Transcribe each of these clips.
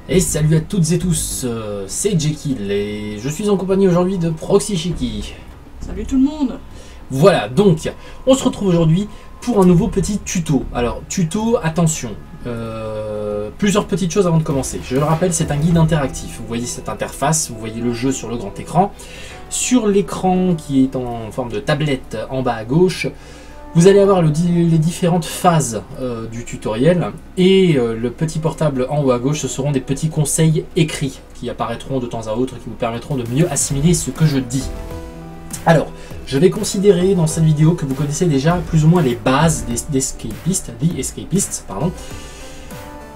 Et salut à toutes et tous, c'est Jekyll et je suis en compagnie aujourd'hui de Proxychiki. Salut tout le monde. Voilà, donc on se retrouve aujourd'hui pour un nouveau petit tuto. Alors tuto, attention, plusieurs petites choses avant de commencer. Je le rappelle, c'est un guide interactif. Vous voyez cette interface, vous voyez le jeu sur le grand écran. Sur l'écran qui est en forme de tablette en bas à gauche, vous allez avoir les différentes phases du tutoriel et le petit portable en haut à gauche, ce seront des petits conseils écrits qui apparaîtront de temps à autre et qui vous permettront de mieux assimiler ce que je dis. Alors, je vais considérer dans cette vidéo que vous connaissez déjà plus ou moins les bases des escapistes,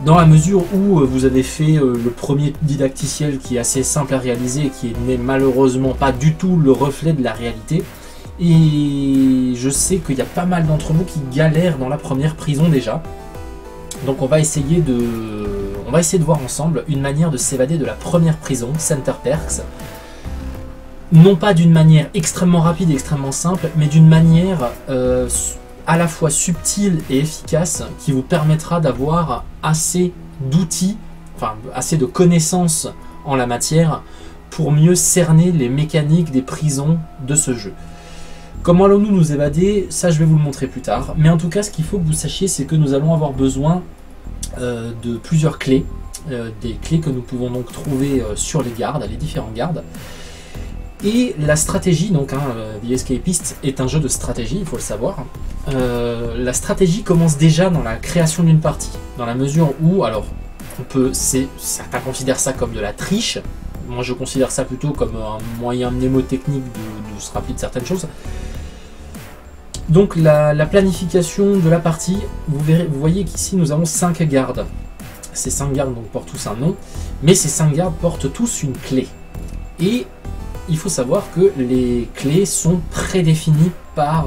dans la mesure où vous avez fait le premier didacticiel qui est assez simple à réaliser et qui n'est malheureusement pas du tout le reflet de la réalité. Et je sais qu'il y a pas mal d'entre vous qui galèrent dans la première prison déjà. Donc on va essayer de voir ensemble une manière de s'évader de la première prison, Center Perks. Non pas d'une manière extrêmement rapide et extrêmement simple, mais d'une manière à la fois subtile et efficace qui vous permettra d'avoir assez d'outils, enfin assez de connaissances en la matière pour mieux cerner les mécaniques des prisons de ce jeu. Comment allons-nous nous évader? Ça, je vais vous le montrer plus tard. Mais en tout cas, ce qu'il faut que vous sachiez, c'est que nous allons avoir besoin de plusieurs clés. Des clés que nous pouvons donc trouver sur les gardes, les différents gardes. Et la stratégie, donc The Escapist est un jeu de stratégie, il faut le savoir. La stratégie commence déjà dans la création d'une partie. Dans la mesure où, alors, certains considèrent ça comme de la triche. Moi, je considère ça plutôt comme un moyen mnémotechnique de se rappeler de certaines choses. Donc la planification de la partie, vous voyez qu'ici nous avons 5 gardes. Ces 5 gardes donc, portent tous un nom, mais ces 5 gardes portent tous une clé. Et il faut savoir que les clés sont prédéfinies par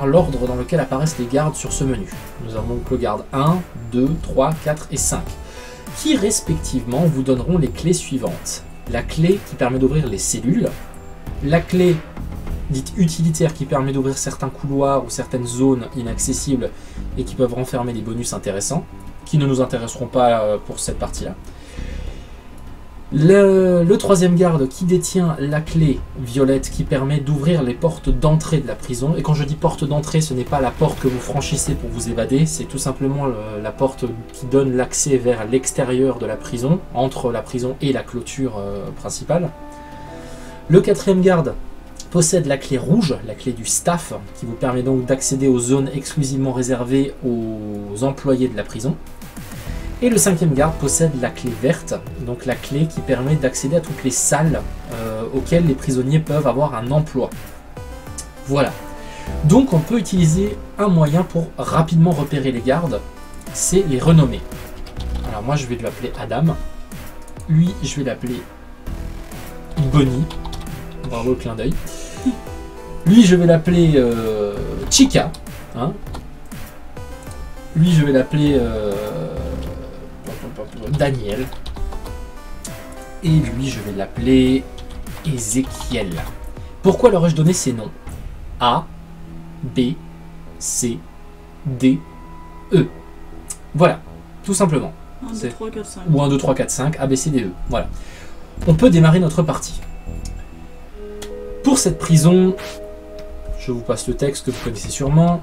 l'ordre dans lequel apparaissent les gardes sur ce menu. Nous avons donc le garde 1, 2, 3, 4 et 5, qui respectivement vous donneront les clés suivantes. La clé qui permet d'ouvrir les cellules, la clé dite utilitaire qui permet d'ouvrir certains couloirs ou certaines zones inaccessibles et qui peuvent renfermer des bonus intéressants, qui ne nous intéresseront pas pour cette partie-là. Le troisième garde qui détient la clé violette qui permet d'ouvrir les portes d'entrée de la prison. Et quand je dis porte d'entrée, ce n'est pas la porte que vous franchissez pour vous évader, c'est tout simplement la porte qui donne l'accès vers l'extérieur de la prison, entre la prison et la clôture principale. Le quatrième garde possède la clé rouge, la clé du staff, qui vous permet donc d'accéder aux zones exclusivement réservées aux employés de la prison. Et le cinquième garde possède la clé verte, donc la clé qui permet d'accéder à toutes les salles auxquelles les prisonniers peuvent avoir un emploi. Voilà. Donc on peut utiliser un moyen pour rapidement repérer les gardes, c'est les renommer. Alors moi je vais l'appeler Adam, lui je vais l'appeler Bonnie, bravo le clin d'œil. Lui je vais l'appeler Chica, hein. Lui je vais l'appeler Daniel. Et lui, je vais l'appeler Ézéchiel. Pourquoi leur ai-je donné ces noms? A, B, C, D, E. Voilà, tout simplement. 1, 2, 3, 4, 5. Ou 1, 2, 3, 4, 5, A, B, C, D, E. Voilà. On peut démarrer notre partie. Pour cette prison, je vous passe le texte que vous connaissez sûrement.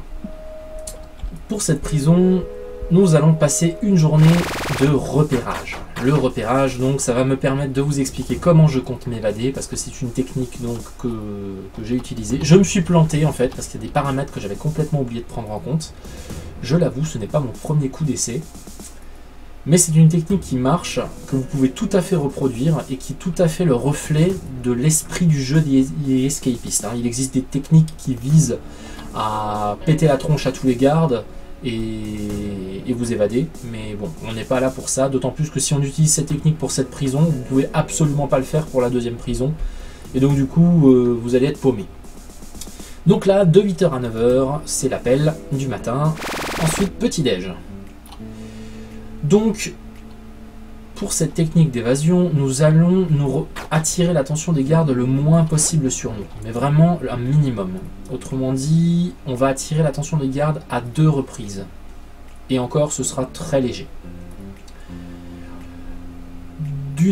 Pour cette prison, nous allons passer une journée de repérage. Le repérage, donc, ça va me permettre de vous expliquer comment je compte m'évader, parce que c'est une technique donc, que j'ai utilisée. Je me suis planté, en fait, parce qu'il y a des paramètres que j'avais complètement oublié de prendre en compte. Je l'avoue, ce n'est pas mon premier coup d'essai. Mais c'est une technique qui marche, que vous pouvez tout à fait reproduire, et qui est tout à fait le reflet de l'esprit du jeu des escapistes. Il existe des techniques qui visent à péter la tronche à tous les gardes, et vous évader, mais bon, on n'est pas là pour ça, d'autant plus que si on utilise cette technique pour cette prison, vous ne pouvez absolument pas le faire pour la deuxième prison, et donc du coup, vous allez être paumé. Donc là, de 8h à 9h, c'est l'appel du matin, ensuite petit-déj. Donc, pour cette technique d'évasion, nous allons attirer l'attention des gardes le moins possible sur nous, mais vraiment un minimum. Autrement dit, on va attirer l'attention des gardes à 2 reprises. Et encore, ce sera très léger.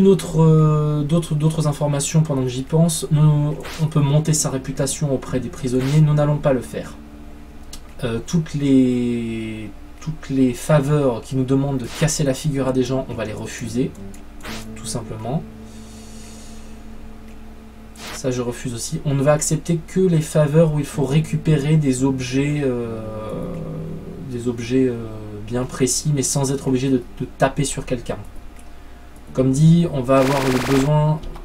D'autres informations pendant que j'y pense, on peut monter sa réputation auprès des prisonniers, nous n'allons pas le faire. Toutes les faveurs qui nous demandent de casser la figure à des gens, on va les refuser, tout simplement. Ça je refuse aussi. On ne va accepter que les faveurs où il faut récupérer des objets bien précis, mais sans être obligé de taper sur quelqu'un. Comme dit, on va avoir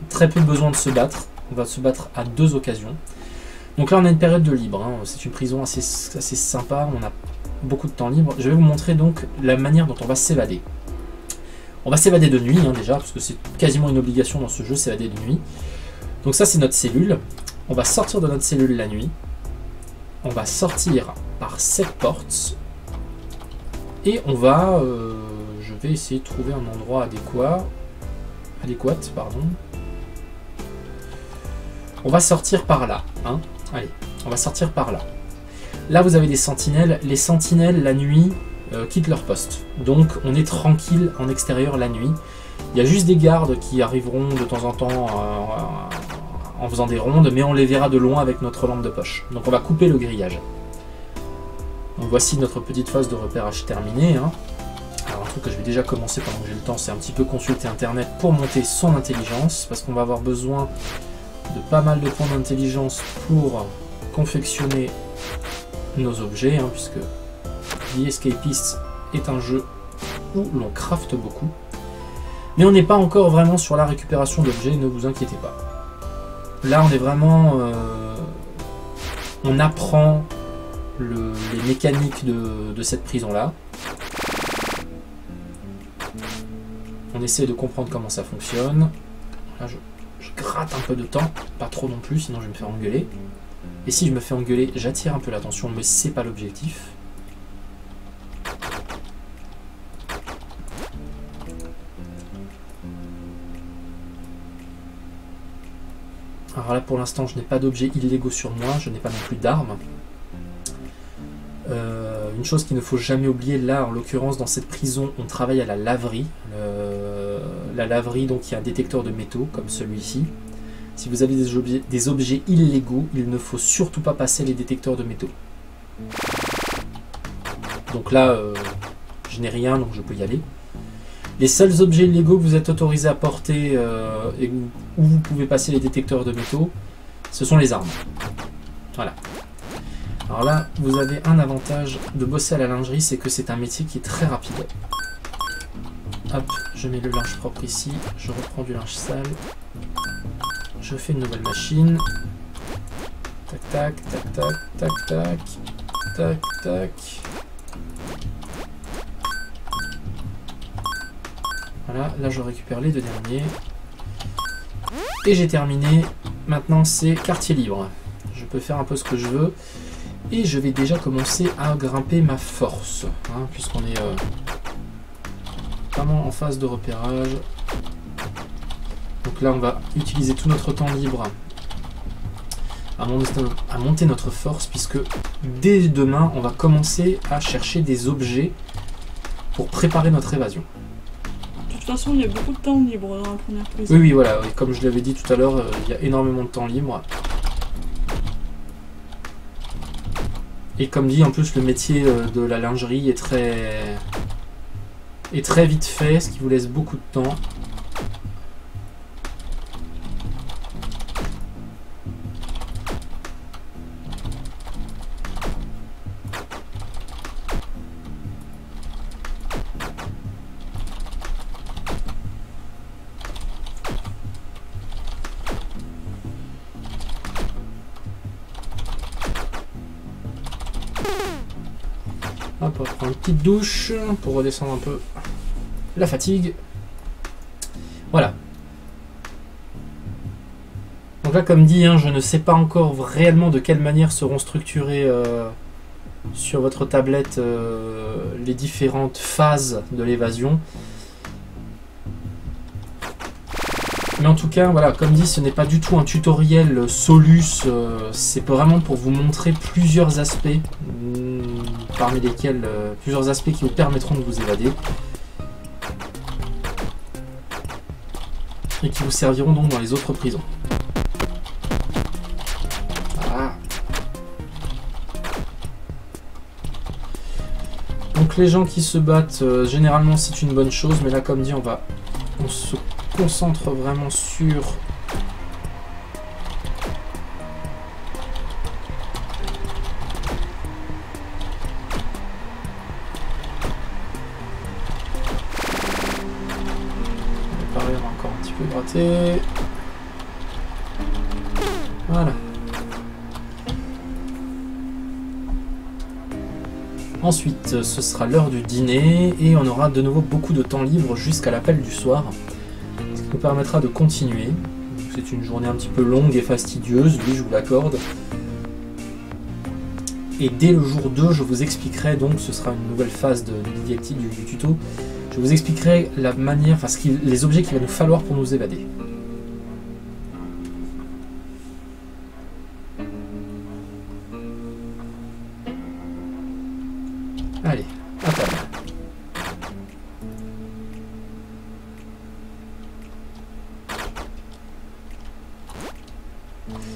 très peu besoin de se battre. On va se battre à 2 occasions. Donc là, on a une période de libre. Hein. C'est une prison assez sympa. On a beaucoup de temps libre. Je vais vous montrer donc la manière dont on va s'évader. On va s'évader de nuit, hein, déjà, parce que c'est quasiment une obligation dans ce jeu, s'évader de nuit. Donc ça, c'est notre cellule. On va sortir de notre cellule la nuit. On va sortir par cette porte. Et on va... je vais essayer de trouver un endroit adéquat. On va sortir par là. Hein. Allez, on va sortir par là. Là, vous avez des sentinelles. Les sentinelles, la nuit, quittent leur poste. Donc, on est tranquille en extérieur la nuit. Il y a juste des gardes qui arriveront de temps en temps en faisant des rondes, mais on les verra de loin avec notre lampe de poche. Donc, on va couper le grillage. Donc, voici notre petite phase de repérage terminée. Hein. Alors, un truc que je vais déjà commencer pendant que j'ai le temps, c'est un petit peu consulter internet pour monter son intelligence, parce qu'on va avoir besoin de pas mal de points d'intelligence pour confectionner nos objets, hein, puisque The Escapist est un jeu où l'on crafte beaucoup. Mais on n'est pas encore vraiment sur la récupération d'objets, ne vous inquiétez pas. Là, on est vraiment... on apprend les mécaniques de cette prison-là. On essaie de comprendre comment ça fonctionne. Là, je gratte un peu de temps, pas trop non plus, sinon je vais me faire engueuler. Et si je me fais engueuler, j'attire un peu l'attention, mais c'est pas l'objectif. Alors là, pour l'instant, je n'ai pas d'objets illégaux sur moi, je n'ai pas non plus d'armes. Une chose qu'il ne faut jamais oublier, là, en l'occurrence, dans cette prison, on travaille à la laverie. La laverie, donc, il y a un détecteur de métaux, comme celui-ci. Si vous avez des objets illégaux, il ne faut surtout pas passer les détecteurs de métaux. Donc là, je n'ai rien, donc je peux y aller. Les seuls objets illégaux que vous êtes autorisé à porter et où vous pouvez passer les détecteurs de métaux, ce sont les armes. Voilà. Alors là, vous avez un avantage de bosser à la lingerie, c'est que c'est un métier qui est très rapide. Hop, je mets le linge propre ici, je reprends du linge sale. Je fais une nouvelle machine. Tac, tac, tac, tac, tac, tac, tac, tac. Voilà, là je récupère les 2 derniers. Et j'ai terminé. Maintenant c'est quartier libre. Je peux faire un peu ce que je veux. Et je vais déjà commencer à grimper ma force. Hein, puisqu'on est vraiment en phase de repérage. Donc là on va utiliser tout notre temps libre à monter notre force, puisque dès demain on va commencer à chercher des objets pour préparer notre évasion. De toute façon il y a beaucoup de temps libre dans la première prison. Oui, voilà, comme je l'avais dit tout à l'heure, il y a énormément de temps libre. Et comme dit, en plus le métier de la lingerie est très vite fait, ce qui vous laisse beaucoup de temps. Hop, on prend une petite douche pour redescendre un peu la fatigue. Voilà. Donc là, comme dit, hein, je ne sais pas encore réellement de quelle manière seront structurées sur votre tablette les différentes phases de l'évasion. Mais en tout cas, voilà, comme dit, ce n'est pas du tout un tutoriel Solus, c'est vraiment pour vous montrer plusieurs aspects, parmi lesquels plusieurs aspects qui vous permettront de vous évader. et qui vous serviront donc dans les autres prisons. Voilà. Donc les gens qui se battent, généralement c'est une bonne chose, mais là comme dit on se concentre vraiment sur gratter. Voilà. Ensuite, ce sera l'heure du dîner et on aura de nouveau beaucoup de temps libre jusqu'à l'appel du soir, ce qui nous permettra de continuer. C'est une journée un petit peu longue et fastidieuse, oui, je vous l'accorde. Et dès le jour 2, je vous expliquerai, donc ce sera une nouvelle phase du tuto, je vous expliquerai la manière, enfin les objets qu'il va nous falloir pour nous évader. Allez, à table.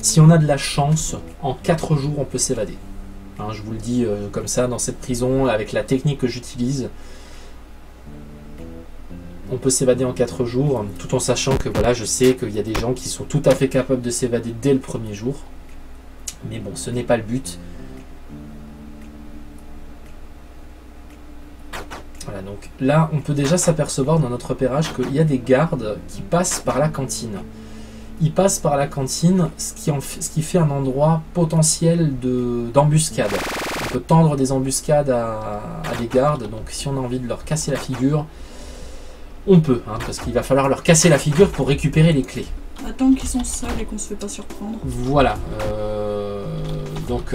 Si on a de la chance, en 4 jours on peut s'évader. Hein, je vous le dis comme ça, dans cette prison, avec la technique que j'utilise, on peut s'évader en 4 jours, tout en sachant que voilà, je sais qu'il y a des gens qui sont tout à fait capables de s'évader dès le premier jour. Mais bon, ce n'est pas le but. Voilà, donc là, on peut déjà s'apercevoir dans notre repérage qu'il y a des gardes qui passent par la cantine. Ils passent par la cantine, ce qui fait un endroit potentiel d'embuscade. On peut tendre des embuscades à des gardes, donc si on a envie de leur casser la figure, on peut, hein, parce qu'il va falloir leur casser la figure pour récupérer les clés. Attends qu'ils sont seuls et qu'on se fait pas surprendre. Voilà. Donc,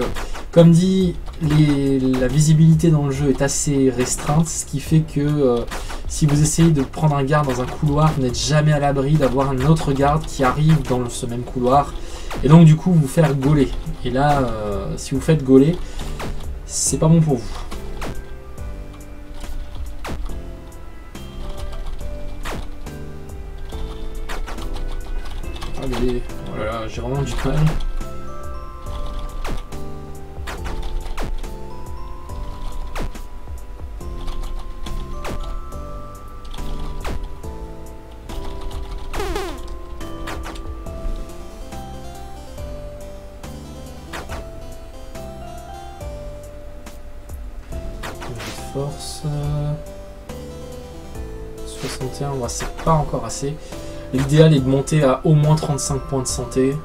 comme dit, la visibilité dans le jeu est assez restreinte, ce qui fait que si vous essayez de prendre un garde dans un couloir, vous n'êtes jamais à l'abri d'avoir un autre garde qui arrive dans ce même couloir, et donc du coup vous faire gauler. Et là, si vous faites gauler, c'est pas bon pour vous. Allez, voilà, j'ai vraiment du mal. Force 61, ouais, c'est pas encore assez. L'idéal est de monter à au moins 35 points de santé,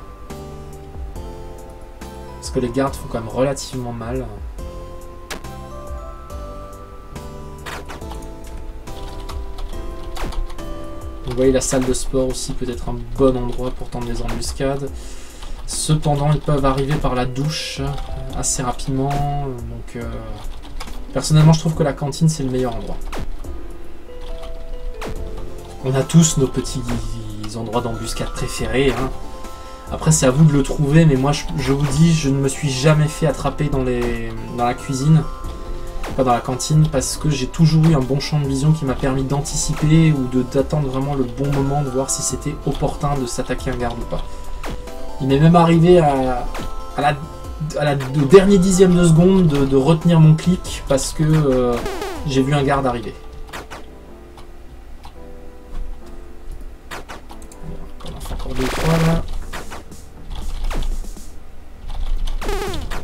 parce que les gardes font quand même relativement mal. Vous voyez, la salle de sport aussi peut être un bon endroit pour tendre des embuscades. Cependant, ils peuvent arriver par la douche assez rapidement, donc personnellement, je trouve que la cantine, c'est le meilleur endroit. On a tous nos petits endroits d'embuscade préférés. Hein. Après, c'est à vous de le trouver, mais moi, je vous dis, je ne me suis jamais fait attraper dans la cuisine, pas dans la cantine, parce que j'ai toujours eu un bon champ de vision qui m'a permis d'anticiper ou d'attendre vraiment le bon moment, de voir si c'était opportun de s'attaquer à un garde ou pas. Il m'est même arrivé au dernier dixième de seconde de retenir mon clic parce que j'ai vu un garde arriver. On en fait encore 2 ou 3 là.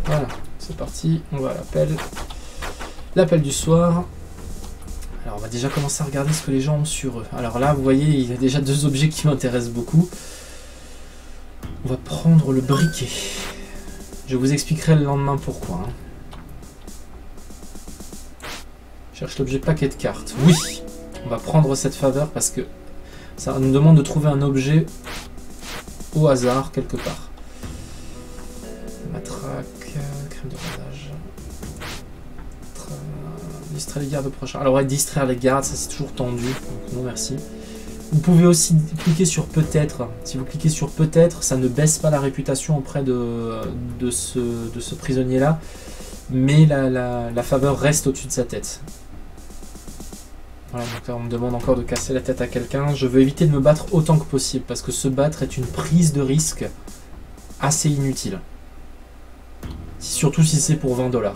Voilà, c'est parti, on va à l'appel du soir. Alors on va déjà commencer à regarder ce que les gens ont sur eux. Alors là, vous voyez, il y a déjà 2 objets qui m'intéressent beaucoup. On va prendre le briquet. Je vous expliquerai le lendemain pourquoi. Hein. Cherche l'objet paquet de cartes. Oui, on va prendre cette faveur parce que ça nous demande de trouver un objet au hasard quelque part. Matraque, crème de rasage. Distraire les gardes prochains. Alors ouais, distraire les gardes, ça c'est toujours tendu. Donc non merci. Vous pouvez aussi cliquer sur peut-être. Si vous cliquez sur peut-être, ça ne baisse pas la réputation auprès de ce prisonnier-là, mais la faveur reste au-dessus de sa tête. Voilà, donc là on me demande encore de casser la tête à quelqu'un. Je veux éviter de me battre autant que possible parce que se battre est une prise de risque assez inutile. Surtout si c'est pour 20 $.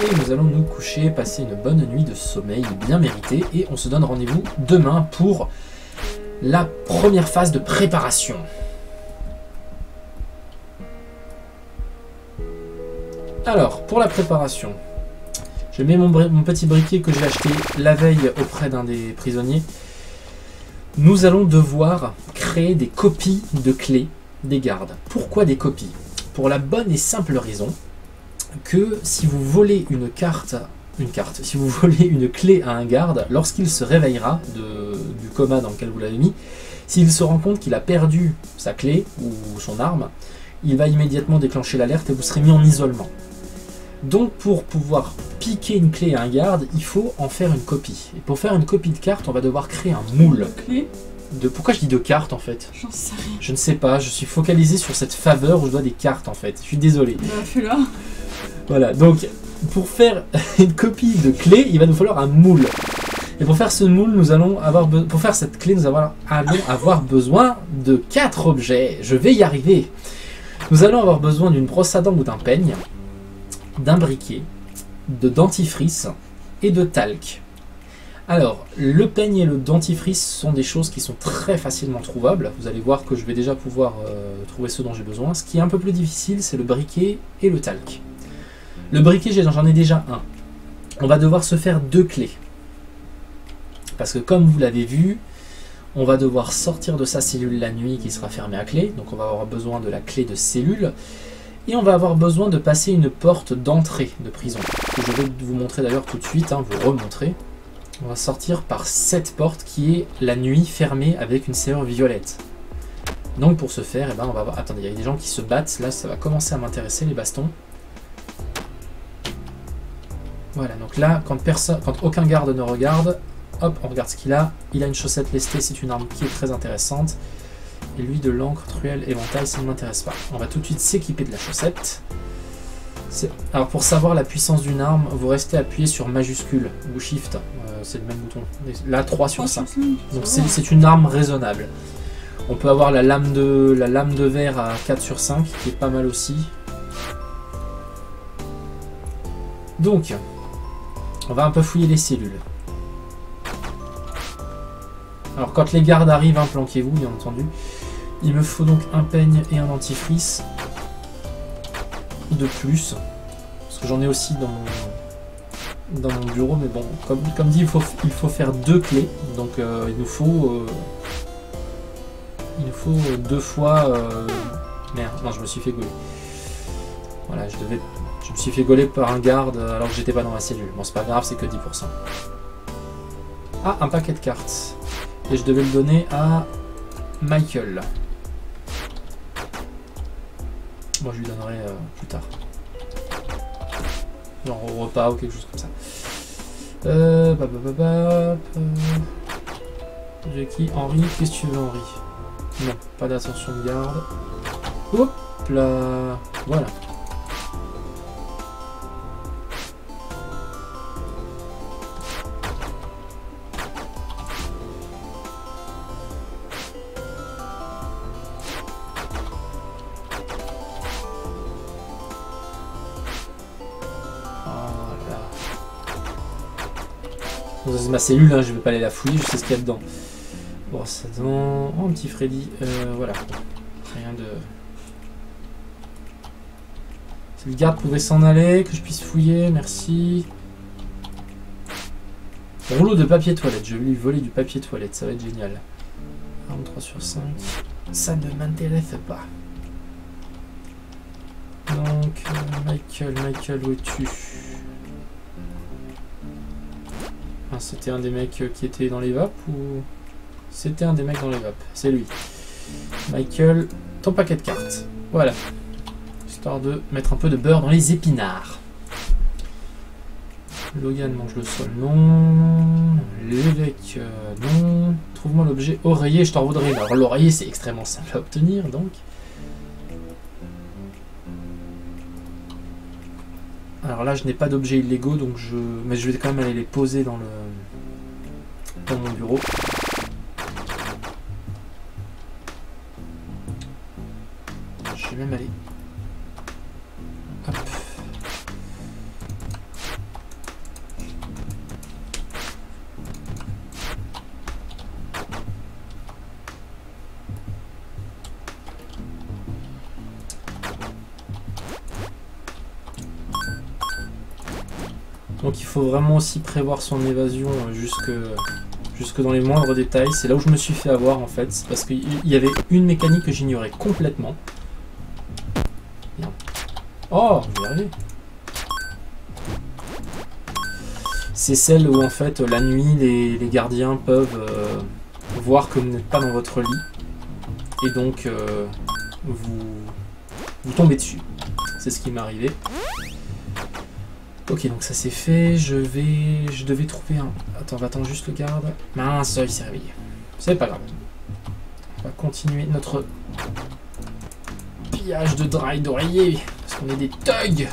Et nous allons nous coucher, passer une bonne nuit de sommeil bien méritée et on se donne rendez-vous demain pour la première phase de préparation. Alors, pour la préparation, je mets mon petit briquet que j'ai acheté la veille auprès d'un des prisonniers. Nous allons devoir créer des copies de clés des gardes. Pourquoi des copies? Pour la bonne et simple raison que si vous volez si vous volez une clé à un garde, lorsqu'il se réveillera du coma dans lequel vous l'avez mis, s'il se rend compte qu'il a perdu sa clé ou son arme, il va immédiatement déclencher l'alerte et vous serez mis en isolement. Donc pour pouvoir piquer une clé à un garde, il faut en faire une copie. Et pour faire une copie de carte, on va devoir créer un moule. Clé. Pourquoi je dis de cartes en fait? J'en sais rien. Je ne sais pas, je suis focalisé sur cette faveur où je dois des cartes en fait. Je suis désolé. Bah, fais-la. Voilà, donc pour faire une copie de clé, il va nous falloir un moule. Et pour faire ce moule, pour faire cette clé, nous allons avoir besoin de 4 objets. Je vais y arriver. Nous allons avoir besoin d'une brosse à dents ou d'un peigne, d'un briquet, de dentifrice et de talc. Alors, le peigne et le dentifrice sont des choses qui sont très facilement trouvables. Vous allez voir que je vais déjà pouvoir trouver ce dont j'ai besoin. Ce qui est un peu plus difficile, c'est le briquet et le talc. Le briquet, j'en ai déjà un. On va devoir se faire 2 clés. Parce que comme vous l'avez vu, on va devoir sortir de sa cellule la nuit qui sera fermée à clé. Donc on va avoir besoin de la clé de cellule. Et on va avoir besoin de passer une porte d'entrée de prison. Que je vais vous montrer d'ailleurs tout de suite, vous remontrer. On va sortir par cette porte qui est la nuit fermée avec une serrure violette. Donc pour ce faire, on va voir... Attendez, il y a des gens qui se battent. Là, ça va commencer à m'intéresser, les bastons. Voilà, donc là, quand aucun garde ne regarde, hop, on regarde ce qu'il a. Il a une chaussette lestée, c'est une arme qui est très intéressante. Et lui, de l'encre, truelle, éventail, ça ne m'intéresse pas. On va tout de suite s'équiper de la chaussette. Alors pour savoir la puissance d'une arme, vous restez appuyé sur majuscule ou shift, c'est le même bouton. Là, 3 sur 5. Donc c'est une arme raisonnable. On peut avoir la lame de verre à 4 sur 5, qui est pas mal aussi. Donc, on va un peu fouiller les cellules. Alors quand les gardes arrivent, planquez-vous bien entendu. Il me faut donc un peigne et un dentifrice de plus. Parce que j'en ai aussi dans mon bureau, mais bon, comme dit, il faut faire 2 clés. Donc il nous faut 2 fois... Merde, non, je me suis fait gauler. Voilà, je me suis fait gauler par un garde alors que j'étais pas dans la cellule. Bon, c'est pas grave, c'est que 10%. Ah, un paquet de cartes. Et je devais le donner à Michael. Moi, je lui donnerai plus tard. Genre au repas ou quelque chose comme ça. J'ai qui? Henri, qu'est-ce que tu veux, Henri? Non, pas d'attention de garde. Hop là. Voilà. C'est ma cellule, hein, je vais pas aller la fouiller, je sais ce qu'il y a dedans. Bon, ça dans... Oh, un petit Freddy. Voilà. Rien de... Si le garde pouvait s'en aller, que je puisse fouiller, merci. Rouleau de papier toilette, je vais lui voler du papier toilette, ça va être génial. 43 sur 5. Ça ne m'intéresse pas. Donc, Michael, où es-tu? C'était un des mecs qui était dans les vapes ou... C'était un des mecs dans les vapes, c'est lui. Michael, ton paquet de cartes. Voilà. Histoire de mettre un peu de beurre dans les épinards. Logan mange le sol, non. L'évêque, non. Trouve-moi l'objet oreiller, je t'en voudrais. Alors l'oreiller c'est extrêmement simple à obtenir donc. Alors là, je n'ai pas d'objets illégaux, donc mais je vais quand même aller les poser dans mon bureau. Je vais même aller. Hop. Donc il faut vraiment aussi prévoir son évasion jusque dans les moindres détails. C'est là où je me suis fait avoir en fait. C'est parce qu'il y avait une mécanique que j'ignorais complètement. Bien. Oh, je vais y arriver. C'est celle où en fait la nuit les gardiens peuvent voir que vous n'êtes pas dans votre lit. Et donc vous tombez dessus. C'est ce qui m'est arrivé. Ok, donc ça c'est fait, je devais trouver un... Attends, va attendre juste le garde. Mince, il s'est réveillé. C'est pas grave. On va continuer notre pillage de draps d'oreiller, parce qu'on est des thugs.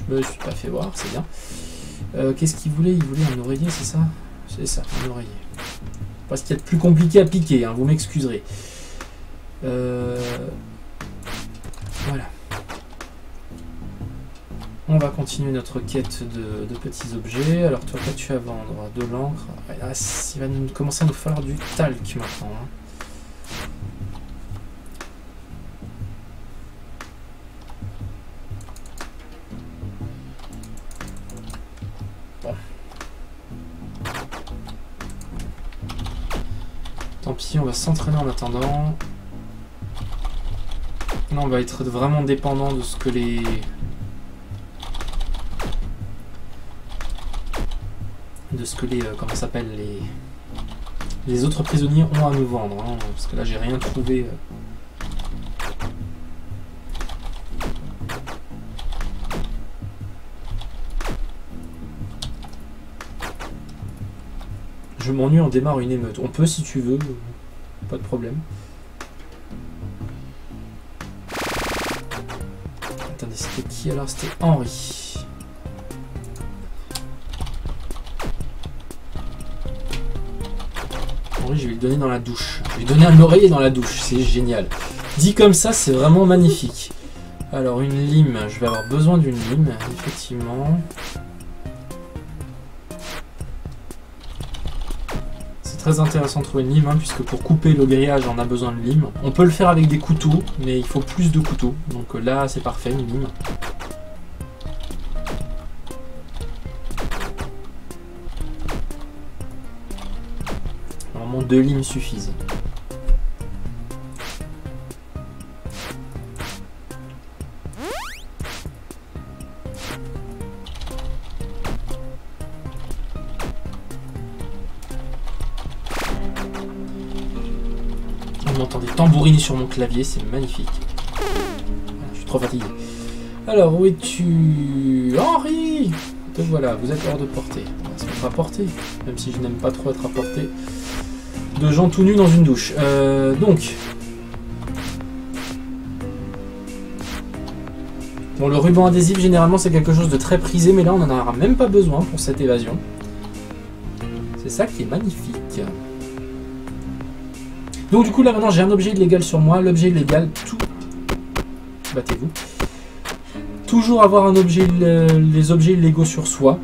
Je me suis pas fait voir, c'est bien. Qu'est-ce qu'il voulait? Il voulait un oreiller, c'est ça? C'est ça, un oreiller. Parce qu'il y a de plus compliqué à piquer, hein, vous m'excuserez. Voilà. On va continuer notre quête de petits objets. Alors toi, qu'as-tu à vendre? De l'encre. Ah, il va commencer à nous falloir du talc maintenant. Hein. Bon. Tant pis, on va s'entraîner en attendant. Là, on va être vraiment dépendant de ce que comment ça s'appelle, les autres prisonniers ont à nous vendre, hein, parce que là j'ai rien trouvé. Je m'ennuie, on démarre une émeute. On peut si tu veux, pas de problème. Attendez, c'était qui alors? C'était Henri. Je vais lui donner dans la douche. Je vais lui donner un oreiller dans la douche, c'est génial. Dit comme ça, c'est vraiment magnifique. Alors, une lime, je vais avoir besoin d'une lime, effectivement. C'est très intéressant de trouver une lime, hein, puisque pour couper le grillage, on a besoin de lime. On peut le faire avec des couteaux, mais il faut plus de couteaux. Donc là, c'est parfait, une lime. Normalement, 2 limes suffisent. On entend des tambourines sur mon clavier, c'est magnifique. Je suis trop fatigué. Alors, où es-tu? Henri! Te voilà, vous êtes hors de portée. On va se mettre à portée, même si je n'aime pas trop être à portée de gens tout nus dans une douche. Donc... Bon, le ruban adhésif, généralement, c'est quelque chose de très prisé, mais là, on n'en aura même pas besoin pour cette évasion. C'est ça qui est magnifique. Donc, du coup, là, maintenant, j'ai un objet illégal sur moi. L'objet illégal, tout... Battez-vous. Toujours avoir un objet, les objets illégaux sur soi.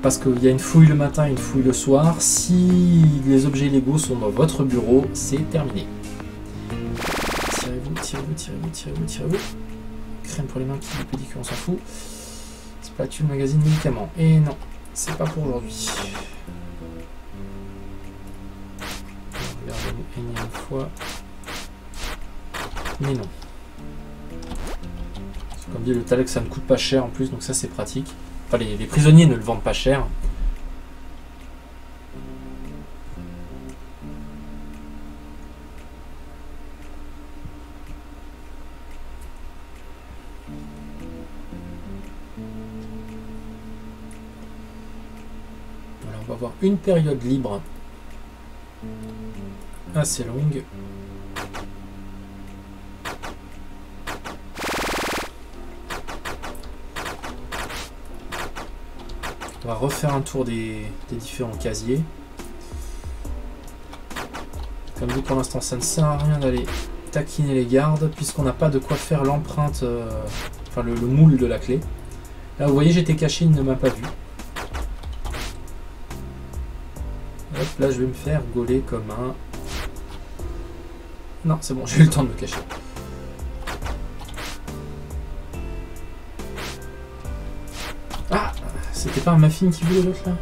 Parce qu'il y a une fouille le matin et une fouille le soir. Si les objets illégaux sont dans votre bureau, c'est terminé. Tirez-vous, tirez-vous, tirez-vous, tirez-vous, tirez-vous. Crème pour les mains, qui pédicure, on s'en fout. Spatule, magazine, médicaments. Et non, c'est pas pour aujourd'hui. Regardez-nous énième fois. Mais non. Comme dit le talc, ça ne coûte pas cher en plus, donc ça c'est pratique. Enfin, les prisonniers ne le vendent pas cher. Voilà, on va avoir une période libre assez longue. On va refaire un tour des différents casiers. Comme dit, pour l'instant, ça ne sert à rien d'aller taquiner les gardes, puisqu'on n'a pas de quoi faire l'empreinte, enfin le moule de la clé. Là, vous voyez, j'étais caché, il ne m'a pas vu. Hop, là, je vais me faire gauler comme un... Non, c'est bon, j'ai eu le temps de me cacher. Ah, c'était pas un muffin qui voulait l'autre, là?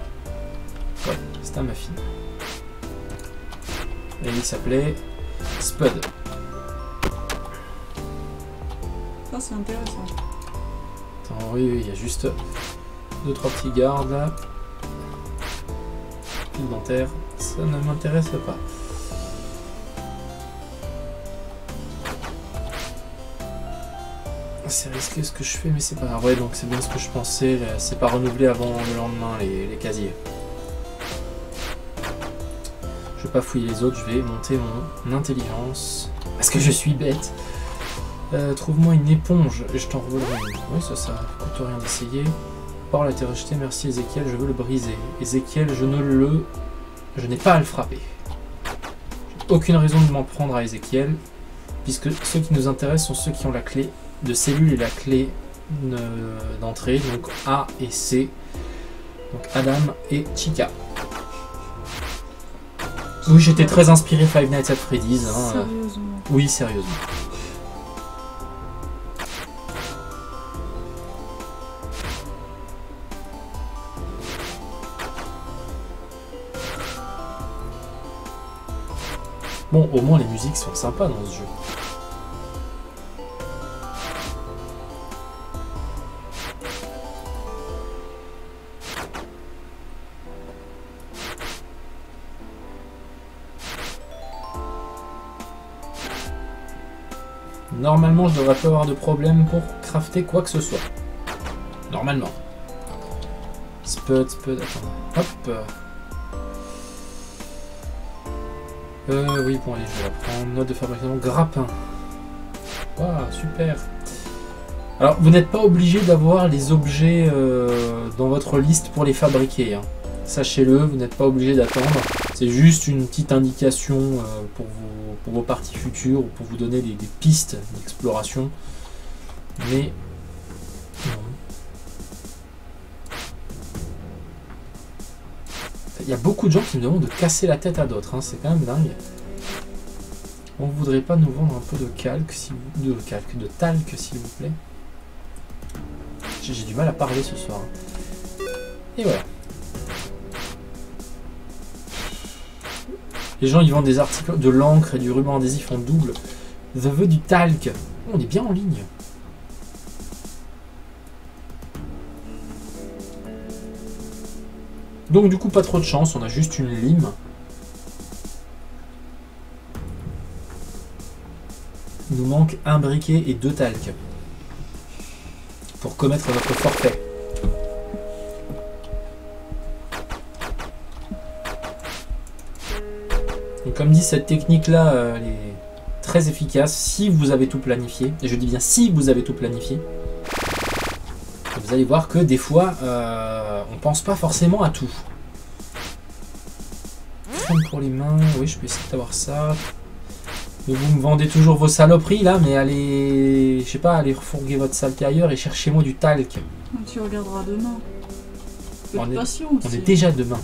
Ouais, c'était un muffin. Et il s'appelait Spud. Ça, c'est intéressant. Attends, oui, il y a juste 2-3 petits gardes là. Fil dentaire, ça ne m'intéresse pas. C'est risqué ce que je fais, mais c'est pas grave. Ouais, donc c'est bien ce que je pensais. C'est pas renouvelé avant le lendemain, les casiers. Je vais pas fouiller les autres, je vais monter mon intelligence. Parce que je suis bête. Trouve-moi une éponge et je t'en revolerai une. Oui, ça coûte rien d'essayer. Parole a été rejetée, merci Ézéchiel, je veux le briser. Ézéchiel, je n'ai pas à le frapper. J'ai aucune raison de m'en prendre à Ézéchiel, puisque ceux qui nous intéressent sont ceux qui ont la clé de cellule et la clé d'entrée, donc A et C. Donc Adam et Chica. Oui, j'étais très inspiré Five Nights at Freddy's. Hein. Sérieusement. Oui, sérieusement. Bon, au moins les musiques sont sympas dans ce jeu. Normalement, je devrais pas avoir de problème pour crafter quoi que ce soit. Normalement. Spud, attends. Hop. Oui, bon, allez, je vais la prendre. Note de fabrication, grappin. Waouh, super. Alors, vous n'êtes pas obligé d'avoir les objets dans votre liste pour les fabriquer. Hein. Sachez-le, vous n'êtes pas obligé d'attendre. C'est juste une petite indication pour vos parties futures, ou pour vous donner des pistes d'exploration. Mais non. Il y a beaucoup de gens qui me demandent de casser la tête à d'autres, hein. C'est quand même dingue. On ne voudrait pas nous vendre un peu de talc, s'il vous plaît. J'ai du mal à parler ce soir. Et voilà. Les gens ils vendent des articles de l'encre et du ruban adhésif en double. Je veux du talc. Oh, on est bien en ligne. Donc du coup pas trop de chance, on a juste une lime. Il nous manque un briquet et 2 talcs pour commettre notre forfait. Donc comme dit, cette technique-là, elle est très efficace si vous avez tout planifié. Et je dis bien si vous avez tout planifié. Vous allez voir que des fois, on pense pas forcément à tout. Crème pour les mains, oui, je peux essayer d'avoir ça. Mais vous me vendez toujours vos saloperies là, mais allez, je sais pas, allez refourguer votre saleté ailleurs et cherchez-moi du talc. Tu regarderas demain. On Patience. est déjà demain.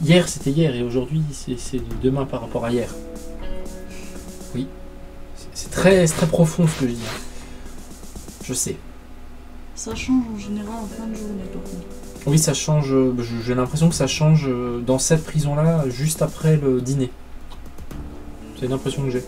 Hier c'était hier et aujourd'hui c'est demain par rapport à hier. Oui. C'est très profond ce que je dis. Je sais. Ça change en général en fin de journée par contre. Oui, ça change. J'ai l'impression que ça change dans cette prison-là juste après le dîner. C'est l'impression que j'ai.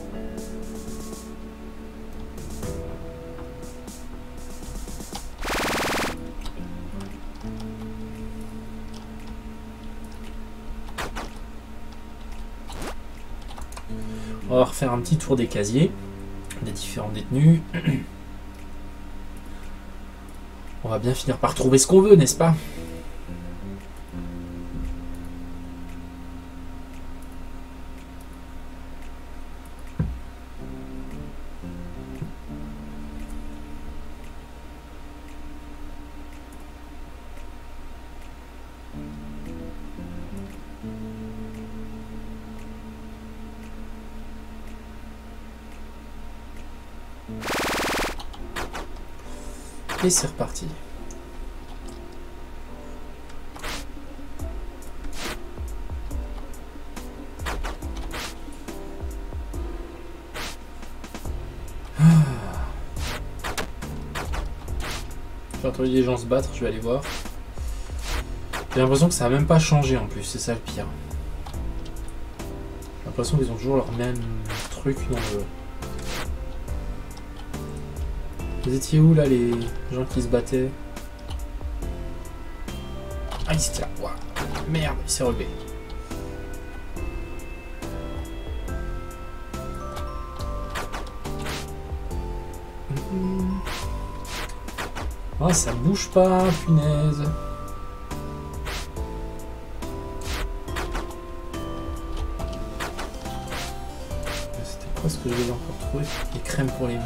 On va refaire un petit tour des casiers, des différents détenus. On va bien finir par trouver ce qu'on veut, n'est-ce pas? Et c'est reparti. J'ai entendu des gens se battre, je vais aller voir. J'ai l'impression que ça a même pas changé en plus, c'est ça le pire. J'ai l'impression qu'ils ont toujours leur même truc dans le... Vous étiez où là les gens qui se battaient? Ah il était là, waouh. Merde, il s'est relevé. Ah ça bouge pas, punaise. C'était quoi ce que je devais encore trouver? Des crèmes pour les mains.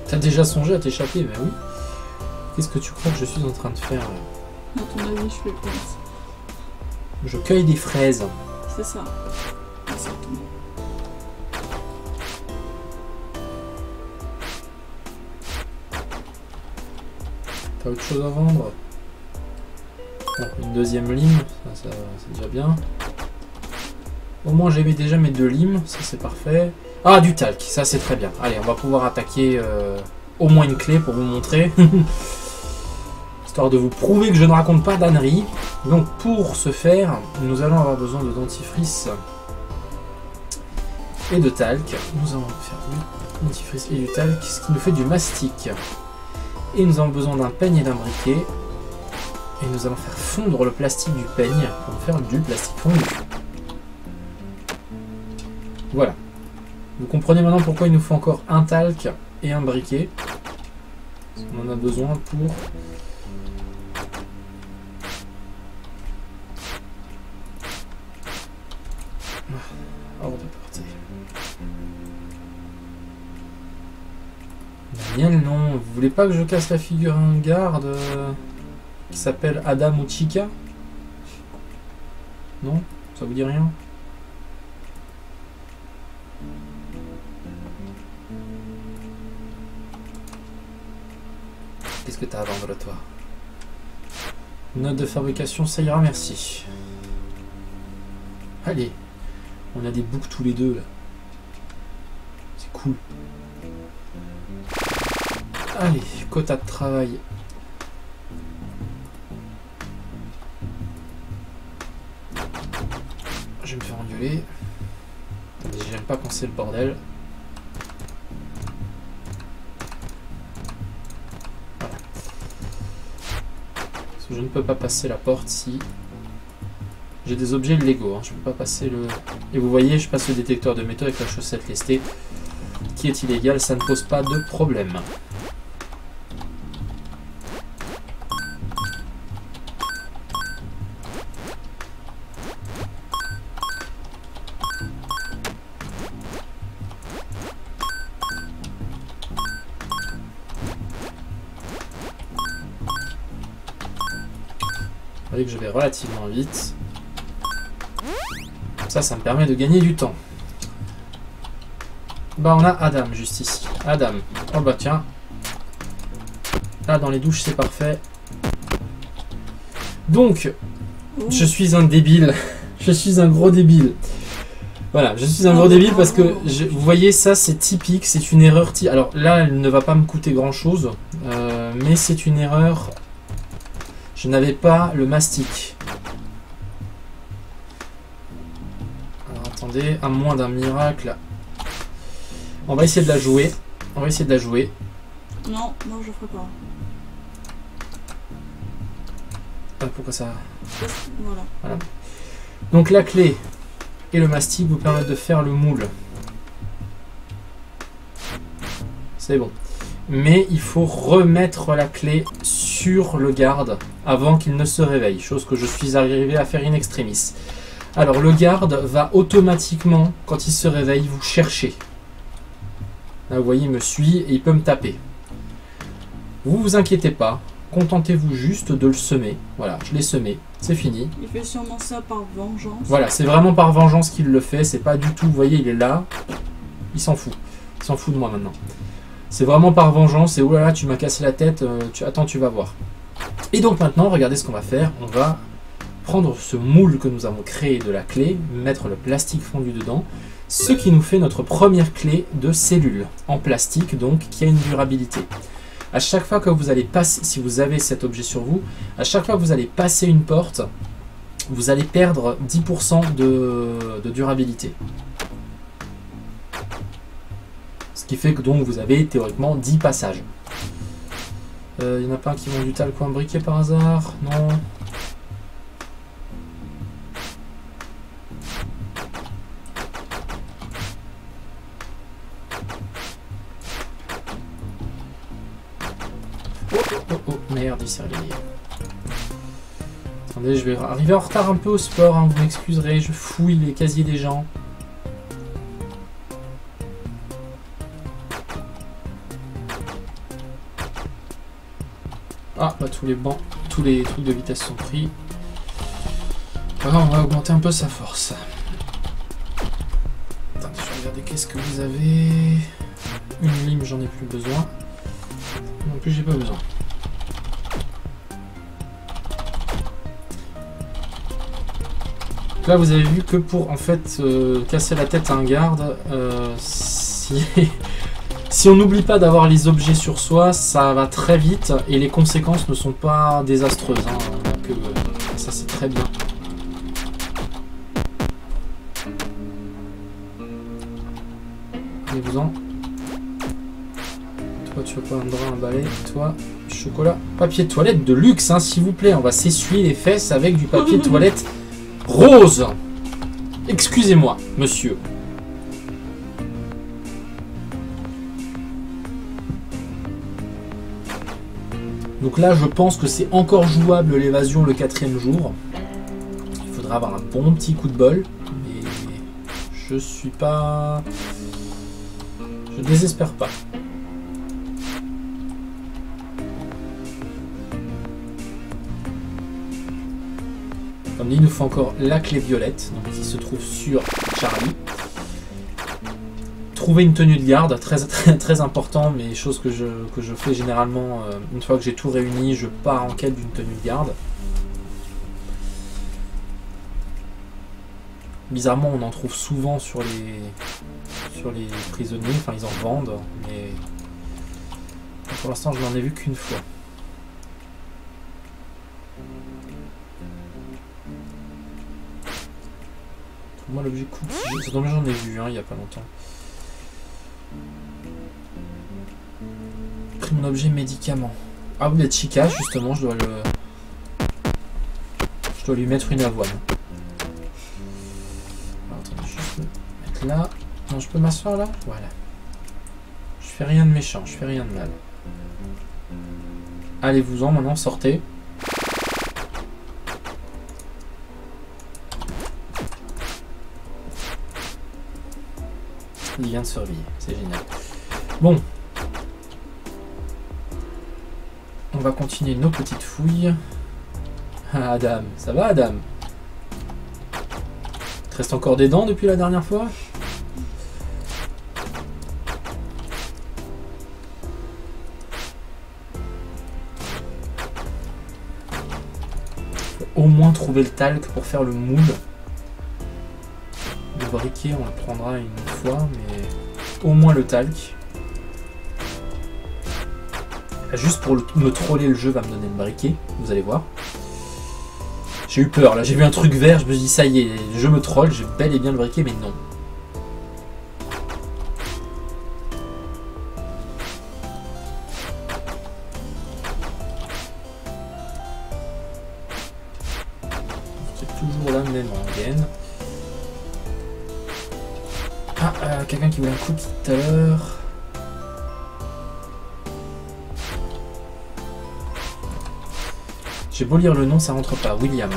T'as déjà songé à t'échapper? Ben oui. Qu'est-ce que tu crois que je suis en train de faire là? À ton avis, je fais quoi? Je cueille des fraises. C'est ça. Exactement. T'as autre chose à vendre? Bon, une deuxième lime, ça c'est déjà bien. Au moins j'avais déjà mes 2 limes, ça c'est parfait. Ah, du talc, ça c'est très bien. Allez, on va pouvoir attaquer au moins une clé pour vous montrer. Histoire de vous prouver que je ne raconte pas d'âneries. Donc pour ce faire, nous allons avoir besoin de dentifrice et de talc. Nous allons faire du dentifrice et du talc, ce qui nous fait du mastic. Et nous avons besoin d'un peigne et d'un briquet. Et nous allons faire fondre le plastique du peigne pour faire du plastique fondu. Voilà. Vous comprenez maintenant pourquoi il nous faut encore un talc et un briquet. On en a besoin pour... hors de portée. Daniel, non. Vous voulez pas que je casse la figurine de garde qui s'appelle Adam ou Chica? Non? Ça vous dit rien? Qu'est-ce que t'as à vendre, toi? Note de fabrication, ça ira, merci. Allez, on a des boucs tous les deux, là. C'est cool. Allez, quota de travail. Je vais me faire engueuler. Attendez, j'aime pas quand c'est le bordel. Je ne peux pas passer la porte si j'ai des objets Lego. Hein. Je ne peux pas passer le... Et vous voyez, je passe le détecteur de métaux avec la chaussette lestée, qui est illégal, ça ne pose pas de problème. Vous voyez que je vais relativement vite. Ça me permet de gagner du temps. Bah on a Adam juste ici. Adam. Oh bah tiens. Là dans les douches c'est parfait. Donc, je suis un débile. Je suis un gros débile. Voilà, je suis un gros débile parce que vous voyez ça c'est typique, c'est une erreur. Alors là elle ne va pas me coûter grand chose. Mais c'est une erreur. Je n'avais pas le mastic. Alors attendez, à moins d'un miracle. On va essayer de la jouer. On va essayer de la jouer. Non, non, je ferai pas. Ah, pourquoi ça? Voilà. Donc la clé et le mastic vous permettent de faire le moule. C'est bon. Mais il faut remettre la clé sur le garde avant qu'il ne se réveille, chose que je suis arrivé à faire in extremis. Alors le garde va automatiquement, quand il se réveille, vous chercher. Là vous voyez, il me suit et il peut me taper. Vous vous inquiétez pas, contentez-vous juste de le semer. Voilà, je l'ai semé, c'est fini. Il fait sûrement ça par vengeance. Voilà, c'est vraiment par vengeance qu'il le fait, c'est pas du tout, vous voyez, il est là, il s'en fout. Il s'en fout de moi maintenant. C'est vraiment par vengeance, et oh là là, tu m'as cassé la tête, attends, tu vas voir. Et donc maintenant, regardez ce qu'on va faire, on va prendre ce moule que nous avons créé de la clé, mettre le plastique fondu dedans, ce qui nous fait notre première clé de cellule, en plastique donc, qui a une durabilité. À chaque fois que vous allez passer, si vous avez cet objet sur vous, à chaque fois que vous allez passer une porte, vous allez perdre 10% de durabilité. Ce qui fait que donc vous avez théoriquement 10 passages. Il n'y en a pas un qui vend du talc ou un briquet par hasard? Non. Oh, merde, il s'est réveillé. Attendez, je vais arriver en retard un peu au sport, hein, vous m'excuserez, je fouille les casiers des gens. Ah, bah tous les bancs, tous les trucs de vitesse sont pris. Alors, on va augmenter un peu sa force. Attendez, je vais regarder qu'est-ce que vous avez. Une lime, j'en ai plus besoin. Non plus, j'ai pas besoin. Là, vous avez vu que pour en fait casser la tête à un garde, si on n'oublie pas d'avoir les objets sur soi, ça va très vite et les conséquences ne sont pas désastreuses. Hein, donc ça c'est très bien. Allez-vous-en. Toi tu veux pas un drap, un balai. Toi, chocolat. Papier de toilette de luxe, hein, s'il vous plaît. On va s'essuyer les fesses avec du papier de toilette rose. Excusez-moi, monsieur. Donc là, je pense que c'est encore jouable l'évasion le 4e jour. Il faudra avoir un bon petit coup de bol. Mais je suis pas... Je désespère pas. Comme dit, il nous faut encore la clé violette, donc, qui se trouve sur Charlie. Trouver une tenue de garde, très important, mais chose que je fais généralement une fois que j'ai tout réuni, je pars en quête d'une tenue de garde. Bizarrement, on en trouve souvent sur les prisonniers, enfin ils en vendent, mais pour l'instant je n'en ai vu qu'une fois. Trouve-moi l'objet cool. C'est dommage, j'en ai vu il n'y a pas longtemps. Mon objet médicament. Ah oui, la chica, justement, je dois lui mettre une avoine. Alors, attendez, juste me mettre là. Non, je peux m'asseoir là? Voilà. Je fais rien de méchant, je fais rien de mal. Allez-vous-en maintenant, sortez. Il vient de survivre, c'est génial. Bon. On va continuer nos petites fouilles. Ah, Adam, ça va Adam? Il te reste encore des dents depuis la dernière fois? Faut au moins trouver le talc pour faire le moule. Le briquet, on le prendra une fois, mais au moins le talc. Juste pour me troller, le jeu va me donner le briquet, vous allez voir. J'ai eu peur, là, j'ai vu un truc vert, je me suis dit, ça y est, je me troll, j'ai bel et bien le briquet, mais non. C'est toujours la même rengaine. Ah, quelqu'un qui voulait un cookie tout à l'heure. J'ai beau lire le nom, ça rentre pas. William.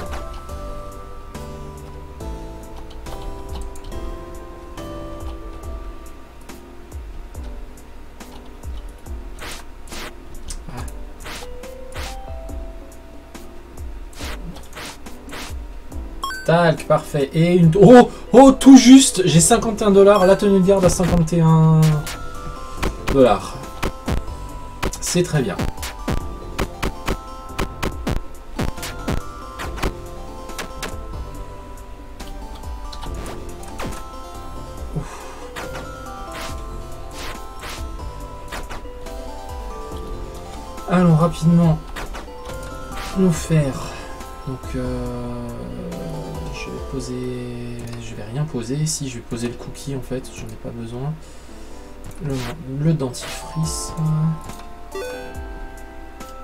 Ah. Tac, parfait. Et une... Oh, oh, tout juste. J'ai 51 $. La tenue de garde à 51 $. C'est très bien. Allons rapidement nous faire. Donc je vais poser. Je vais rien poser. Si je vais poser le cookie en fait, j'en ai pas besoin. Le dentifrice.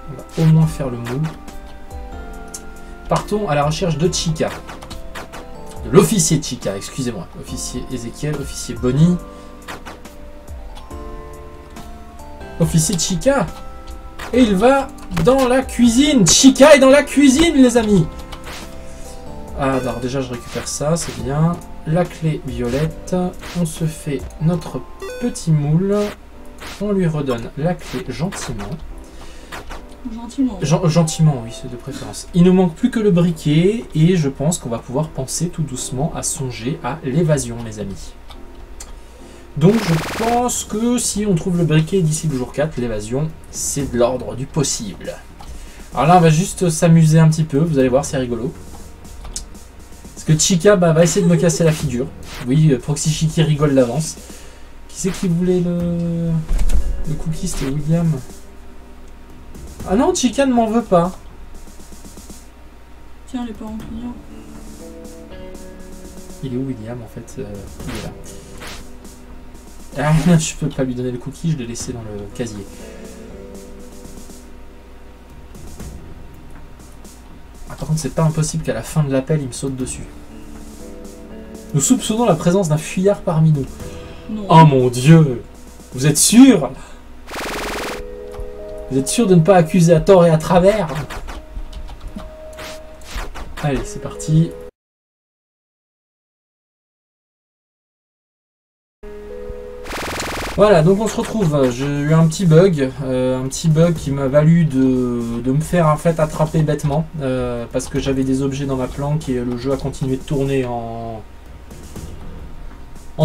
On va au moins faire le moule. Partons à la recherche de Chica. De l'officier Chica, excusez-moi. Officier Ezekiel, officier Bonnie. Officier Chica. Et il va dans la cuisine. Chica est dans la cuisine, les amis. Alors déjà je récupère ça, c'est bien. La clé violette. On se fait notre petit moule. On lui redonne la clé gentiment. Gentiment. Gentiment, oui, c'est de préférence. Il ne manque plus que le briquet. Et je pense qu'on va pouvoir penser tout doucement à songer à l'évasion, les amis. Donc je pense que si on trouve le briquet d'ici le jour 4, l'évasion, c'est de l'ordre du possible. Alors là, on va juste s'amuser un petit peu, vous allez voir, c'est rigolo. Parce que Chica va essayer de me casser la figure. Oui, Proxy Chicky rigole d'avance. Qui c'est qui voulait le cookie? C'était William. Ah non, Chica ne m'en veut pas. Tiens, les parents clients. Il est où William en fait? Il est là. Ah, je peux pas lui donner le cookie, je l'ai laissé dans le casier. Ah, par contre, c'est pas impossible qu'à la fin de l'appel, il me saute dessus. Nous soupçonnons la présence d'un fuyard parmi nous. Non. Oh mon dieu! Vous êtes sûr? Vous êtes sûr de ne pas accuser à tort et à travers? Allez, c'est parti. Voilà, donc on se retrouve. J'ai eu un petit bug qui m'a valu de me faire en fait attraper bêtement parce que j'avais des objets dans ma planque et le jeu a continué de tourner en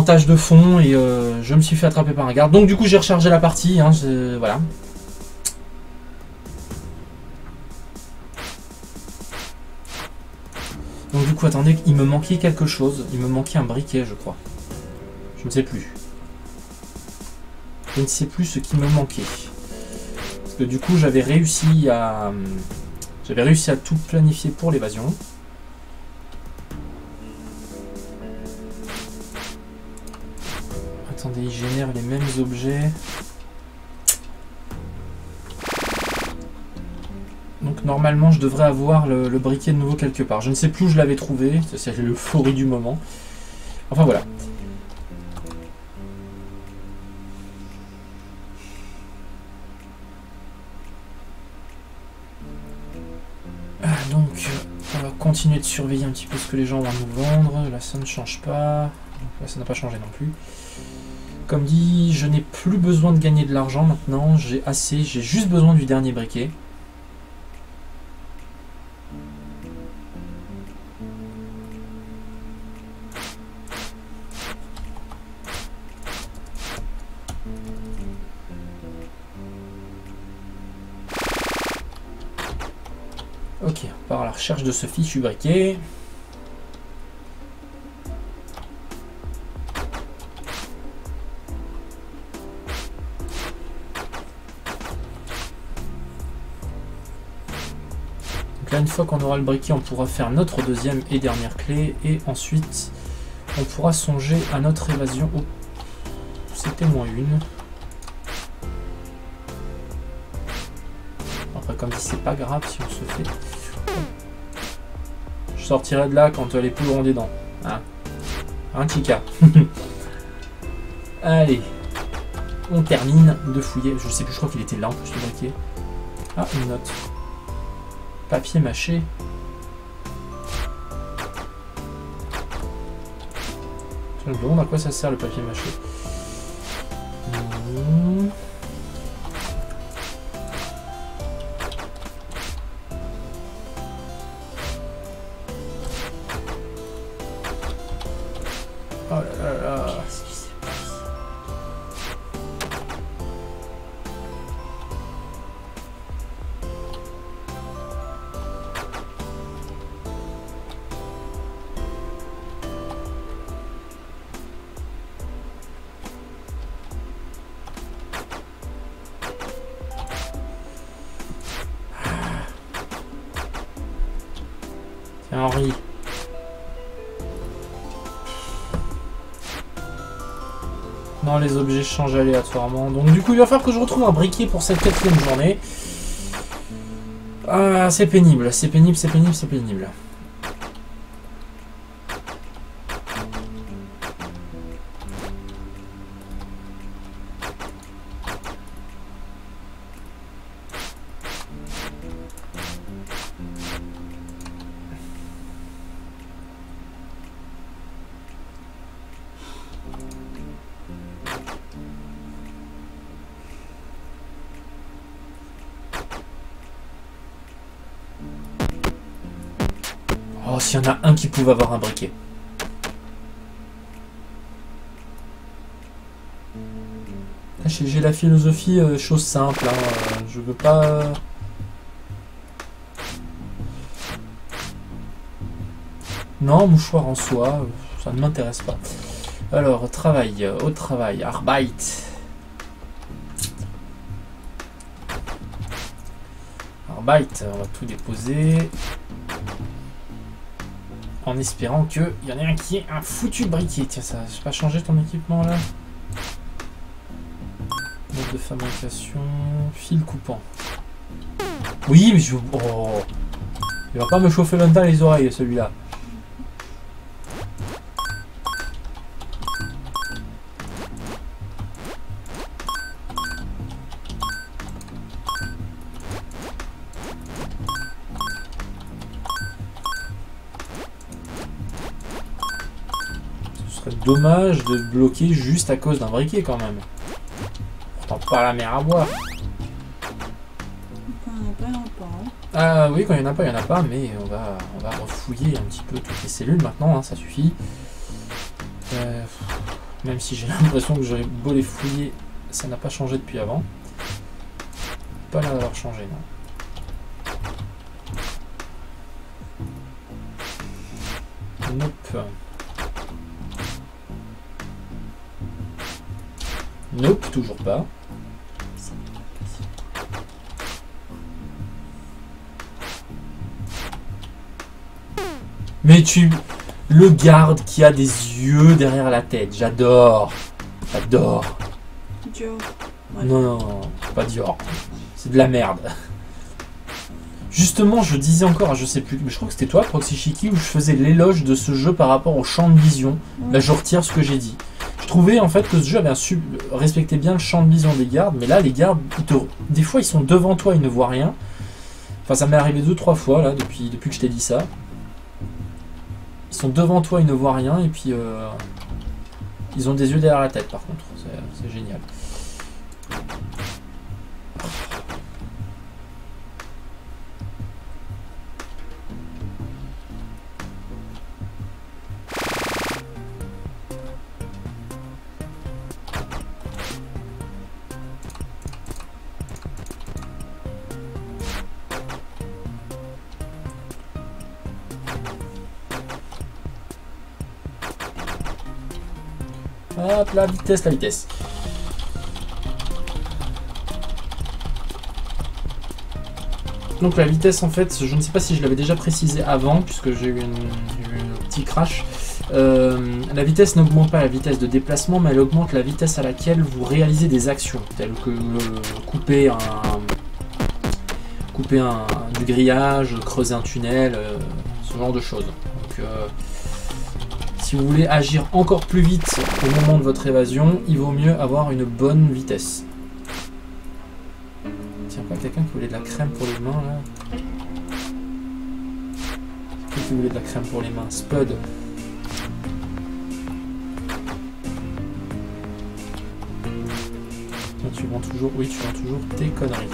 tâche de fond et je me suis fait attraper par un garde. Donc du coup j'ai rechargé la partie, hein, voilà. Donc du coup attendez, il me manquait quelque chose, il me manquait un briquet je crois. Je ne sais plus. Je ne sais plus ce qui me manquait. Parce que du coup j'avais réussi à tout planifier pour l'évasion. Attendez, il génère les mêmes objets. Donc normalement je devrais avoir le briquet de nouveau quelque part. Je ne sais plus où je l'avais trouvé, c'est l'euphorie du moment. Enfin voilà. Donc on va continuer de surveiller un petit peu ce que les gens vont nous vendre. Là ça ne change pas. Là ça n'a pas changé non plus. Comme dit, je n'ai plus besoin de gagner de l'argent maintenant. J'ai assez, j'ai juste besoin du dernier briquet. Ok, on part à la recherche de ce fichu briquet. Donc là, une fois qu'on aura le briquet, on pourra faire notre deuxième et dernière clé. Et ensuite, on pourra songer à notre évasion. Oh, c'était moins une. Après, comme dit, c'est pas grave si on se fait... Je sortirai de là quand les poules auront des dents. Hein, hein Chica. Allez. On termine de fouiller. Je sais plus, je crois qu'il était là en plus le briquet. Ah, une note. Papier mâché. Je me demande à quoi ça sert le papier mâché. Oh là là là. Qu'est-ce qui s'est passé? Tiens, Henri. Non, les objets changent aléatoirement. Donc du coup, il va falloir que je retrouve un briquet pour cette 4e journée. Ah, c'est pénible, c'est pénible, c'est pénible, c'est pénible. Oh, s'il y en a un qui pouvait avoir un briquet. J'ai la philosophie chose simple. Hein, je veux pas... Non, mouchoir en soi, ça ne m'intéresse pas. Alors, travail, au travail, Arbeit. Arbeit, on va tout déposer. En espérant qu'il y en ait un qui ait un foutu briquet. Tiens, ça, j'ai pas changé ton équipement là. Mode de fabrication, fil coupant. Oui, mais je... Oh, il va pas me chauffer longtemps les oreilles celui-là. Dommage de bloquer juste à cause d'un briquet quand même. Pourtant pas la mer à boire. Quand il n'y en a pas, il n'y en a pas. Hein. Ah oui, quand il n'y en a pas, il n'y en a pas, mais on va refouiller un petit peu toutes les cellules maintenant, hein, ça suffit. Même si j'ai l'impression que j'aurais beau les fouiller, ça n'a pas changé depuis avant. Pas l'air d'avoir changé, non. Nope. Nope, toujours pas. Mais tu... Le garde qui a des yeux derrière la tête, j'adore. J'adore. Dior. Ouais. Non, non, pas Dior. C'est de la merde. Justement, je disais encore, je sais plus, mais je crois que c'était toi, Proxy Shiki, où je faisais l'éloge de ce jeu par rapport au champ de vision. Ouais. Là, je retire ce que j'ai dit. Je trouvais en fait que ce jeu avait respectait bien le champ de vision des gardes, mais là, les gardes, des fois, ils sont devant toi, ils ne voient rien. Enfin, ça m'est arrivé 2-3 fois, là, depuis que je t'ai dit ça. Ils sont devant toi, ils ne voient rien, et puis ils ont des yeux derrière la tête, par contre. C'est génial. Hop, la vitesse, la vitesse. Donc la vitesse, en fait, je ne sais pas si je l'avais déjà précisé avant, puisque j'ai eu un petit crash. La vitesse n'augmente pas la vitesse de déplacement, mais elle augmente la vitesse à laquelle vous réalisez des actions, telles que couper du grillage, creuser un tunnel, ce genre de choses. Donc, si vous voulez agir encore plus vite au moment de votre évasion, il vaut mieux avoir une bonne vitesse. Tiens, pas quelqu'un qui voulait de la crème pour les mains là? Qui voulait de la crème pour les mains? Spud. Tu vends toujours, oui, tu vends toujours tes conneries.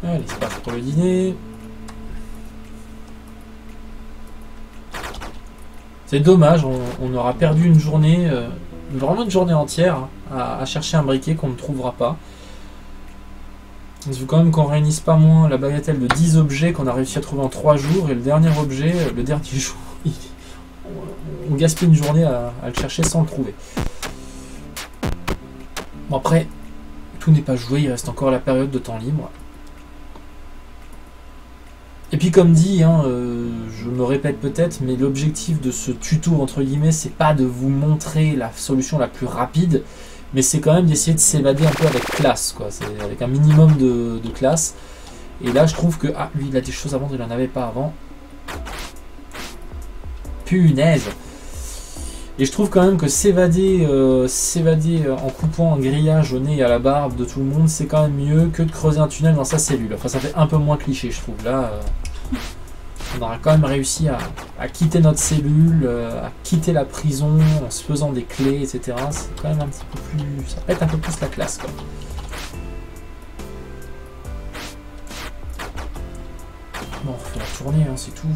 Allez, c'est parti pour le dîner. C'est dommage, on aura perdu une journée, vraiment une journée entière, à chercher un briquet qu'on ne trouvera pas. Il faut quand même qu'on réunisse pas moins la bagatelle de 10 objets qu'on a réussi à trouver en 3 jours, et le dernier objet, le dernier jour, on gaspille une journée à le chercher sans le trouver. Bon, après, tout n'est pas joué, il reste encore la période de temps libre. Et puis comme dit, hein, je me répète peut-être, mais l'objectif de ce tuto, entre guillemets, c'est pas de vous montrer la solution la plus rapide, mais c'est quand même d'essayer de s'évader un peu avec classe, quoi. C'est avec un minimum de classe. Et là, je trouve que... Ah, lui, il a des choses à vendre, il n'en avait pas avant. Punaise! Et je trouve quand même que s'évader en coupant un grillage au nez et à la barbe de tout le monde, c'est quand même mieux que de creuser un tunnel dans sa cellule. Enfin, ça fait un peu moins cliché, je trouve. Là, on aura quand même réussi à quitter notre cellule, à quitter la prison en se faisant des clés, etc. C'est quand même un petit peu plus... Ça pète un peu plus la classe, quoi. Bon, on refait la tournée, hein, c'est tout.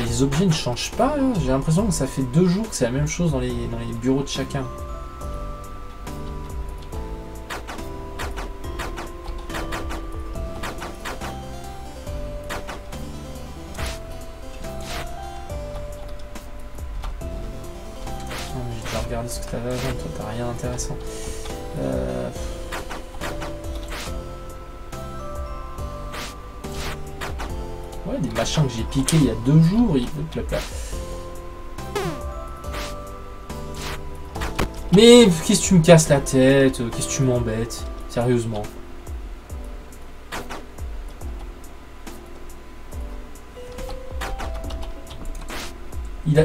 Les objets ne changent pas, j'ai l'impression que ça fait 2 jours que c'est la même chose dans les bureaux de chacun. J'ai déjà regardé ce que tu avais à vendre, toi t'as rien d'intéressant. Ouais, des machins que j'ai piqués il y a 2 jours, Mais qu'est-ce que tu me casses la tête? Qu'est-ce que tu m'embêtes? Sérieusement.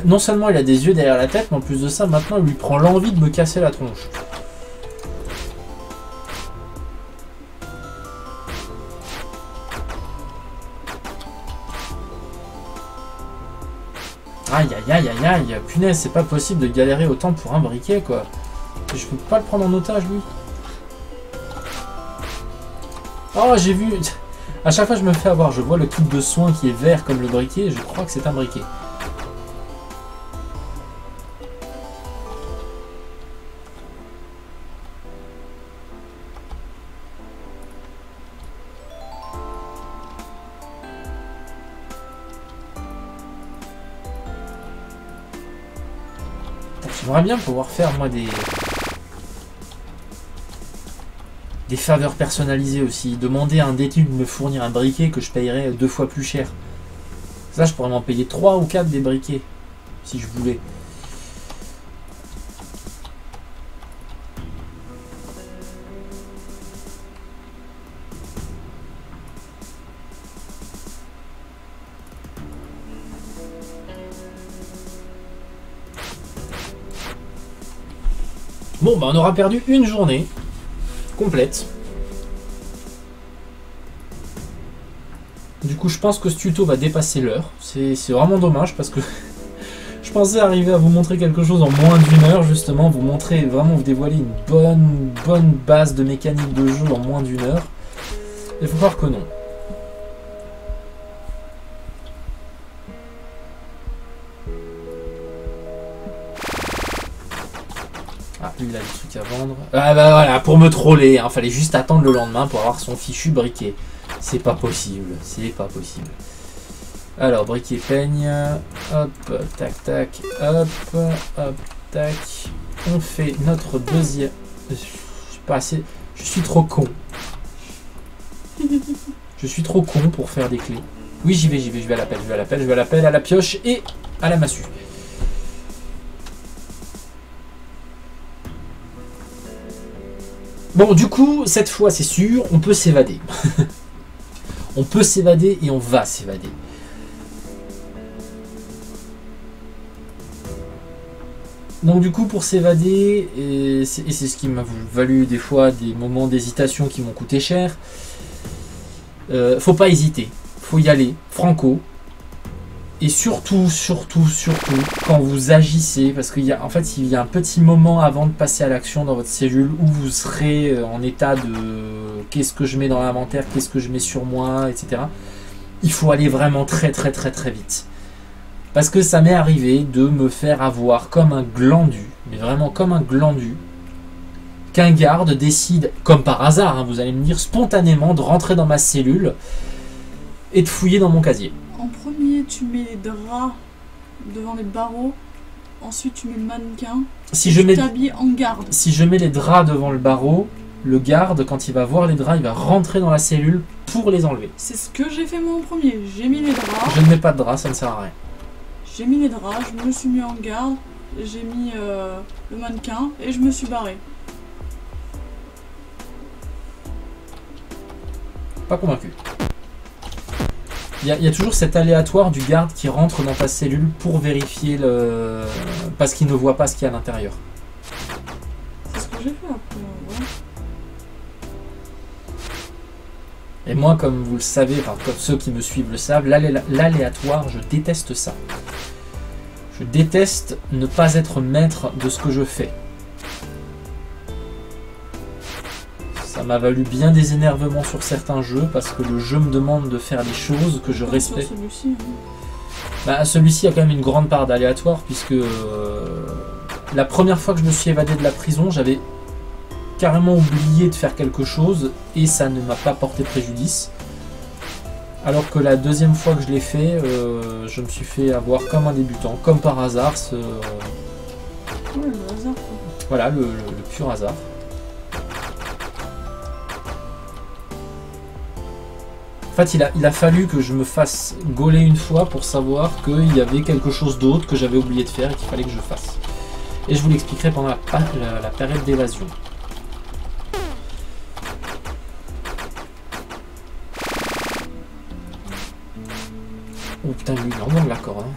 Non seulement il a des yeux derrière la tête, mais en plus de ça, maintenant il lui prend l'envie de me casser la tronche. Aïe aïe aïe aïe aïe, punaise, c'est pas possible de galérer autant pour un briquet, quoi. Je peux pas le prendre en otage, lui. Oh, j'ai vu... À chaque fois je me fais avoir, je vois le kit de soins qui est vert comme le briquet, je crois que c'est un briquet. J'aimerais bien pouvoir faire, moi, des faveurs personnalisées aussi. Demander à un détenu de me fournir un briquet que je payerais 2 fois plus cher. Ça, je pourrais m'en payer 3 ou 4 des briquets, si je voulais. Bon, bah on aura perdu une journée complète. Du coup, je pense que ce tuto va dépasser l'heure. C'est vraiment dommage parce que je pensais arriver à vous montrer quelque chose en moins d'1 heure, justement. Vous montrer, vraiment vous dévoiler une bonne base de mécanique de jeu en moins d'1 heure. Il faut voir que non. Ah, lui, il a des trucs à vendre. Ah bah voilà, pour me troller, hein, fallait juste attendre le lendemain pour avoir son fichu briquet. C'est pas possible, c'est pas possible. Alors, briquet peigne. Hop, tac, tac, hop, hop, tac. On fait notre deuxième... Je suis pas assez... Je suis trop con. Je suis trop con pour faire des clés. Oui, j'y vais, je vais à l'appel, je vais à l'appel, à la pioche et à la massue. Bon, du coup, cette fois, c'est sûr, on peut s'évader. On peut s'évader et on va s'évader. Donc du coup, pour s'évader, et c'est ce qui m'a valu des fois des moments d'hésitation qui m'ont coûté cher, faut pas hésiter, faut y aller, franco. Et surtout, quand vous agissez, parce qu'il y a, en fait, il y a un petit moment avant de passer à l'action dans votre cellule où vous serez en état de qu'est-ce que je mets dans l'inventaire, qu'est-ce que je mets sur moi, etc. Il faut aller vraiment très vite. Parce que ça m'est arrivé de me faire avoir comme un glandu, mais vraiment comme un glandu, qu'un garde décide, comme par hasard, hein, vous allez me dire, spontanément de rentrer dans ma cellule et de fouiller dans mon casier. En premier, tu mets les draps devant les barreaux. Ensuite, tu mets le mannequin. Si je t'habilles en garde. Si je mets les draps devant le barreau, le garde, quand il va voir les draps, il va rentrer dans la cellule pour les enlever. C'est ce que j'ai fait moi en premier. J'ai mis les draps. Je ne mets pas de draps, ça ne sert à rien. J'ai mis les draps, je me suis mis en garde. J'ai mis le mannequin et je me suis barré. Pas convaincu. Il y a toujours cet aléatoire du garde qui rentre dans ta cellule pour vérifier le... parce qu'il ne voit pas ce qu'il y a à l'intérieur. C'est ce que j'ai fait après, ouais. Et moi, comme vous le savez, enfin, comme ceux qui me suivent le savent, l'aléatoire, je déteste ça. Je déteste ne pas être maître de ce que je fais. Ça m'a valu bien des énervements sur certains jeux parce que le jeu me demande de faire des choses que je respecte. Celui-ci, hein. Bah, celui-ci a quand même une grande part d'aléatoire puisque la première fois que je me suis évadé de la prison, j'avais carrément oublié de faire quelque chose et ça ne m'a pas porté préjudice. Alors que la deuxième fois que je l'ai fait, je me suis fait avoir comme un débutant, comme par hasard. Ouais, le hasard, quoi. Voilà, le pur hasard. En fait, il a fallu que je me fasse gauler une fois pour savoir qu'il y avait quelque chose d'autre que j'avais oublié de faire et qu'il fallait que je fasse. Et je vous l'expliquerai pendant la période d'évasion. Oh putain, lui, il en manque l'accord, hein.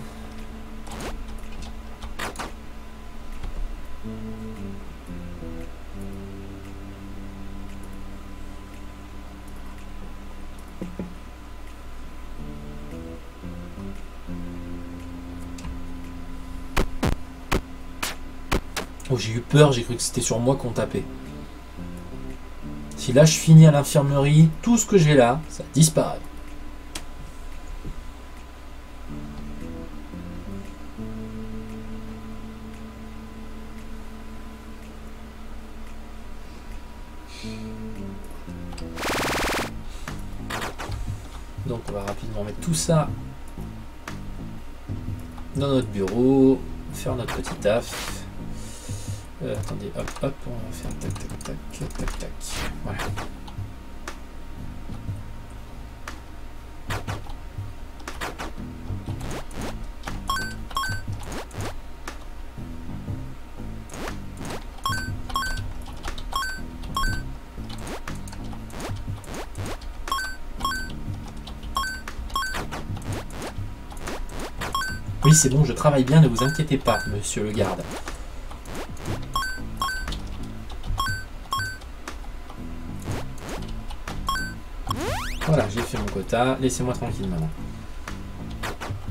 Oh, j'ai eu peur, j'ai cru que c'était sur moi qu'on tapait. Si là je finis à l'infirmerie, tout ce que j'ai là, ça disparaît. Donc on va rapidement mettre tout ça dans notre bureau, faire notre petit taf. Attendez, hop, hop, on va faire tac, tac, tac, tac, tac. Voilà. Oui, c'est bon, je travaille bien, ne vous inquiétez pas, monsieur le garde. Voilà, j'ai fait mon quota, laissez-moi tranquille maintenant.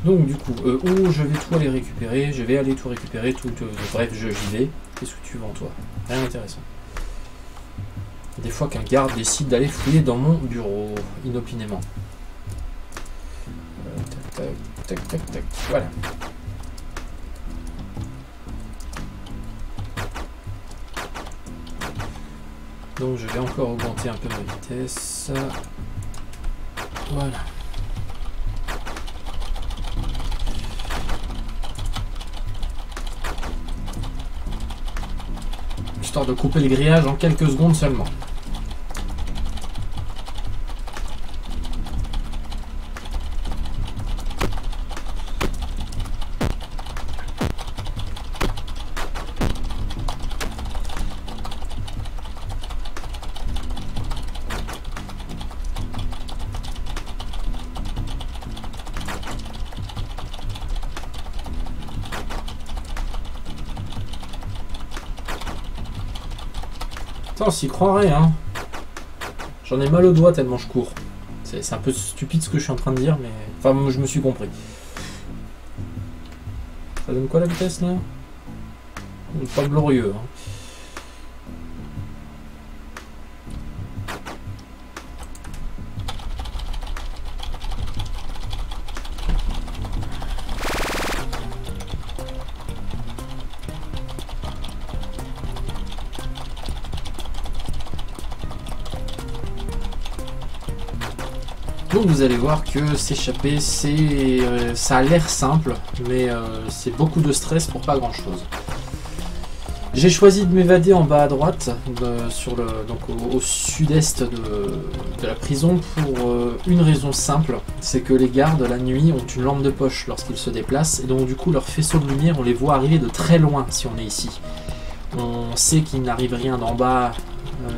Donc du coup, où je vais tout aller récupérer, je vais aller tout récupérer, bref, j'y vais. Qu'est-ce que tu vends toi? Rien d'intéressant. Des fois qu'un garde décide d'aller fouiller dans mon bureau, inopinément. Tac, tac, tac, tac, tac, voilà. Donc je vais encore augmenter un peu ma vitesse. Voilà. Histoire de couper le grillage en quelques secondes seulement. On s'y croirait, hein. J'en ai mal au doigt tellement je cours. C'est un peu stupide ce que je suis en train de dire, mais... Enfin, je me suis compris. Ça donne quoi la vitesse là? Pas glorieux. Hein. Donc vous allez voir que s'échapper, ça a l'air simple, mais c'est beaucoup de stress pour pas grand chose. J'ai choisi de m'évader en bas à droite, donc au sud-est de la prison, pour une raison simple, c'est que les gardes la nuit ont une lampe de poche lorsqu'ils se déplacent, et donc du coup leurs faisceaux de lumière, on les voit arriver de très loin si on est ici. On sait qu'il n'arrive rien d'en bas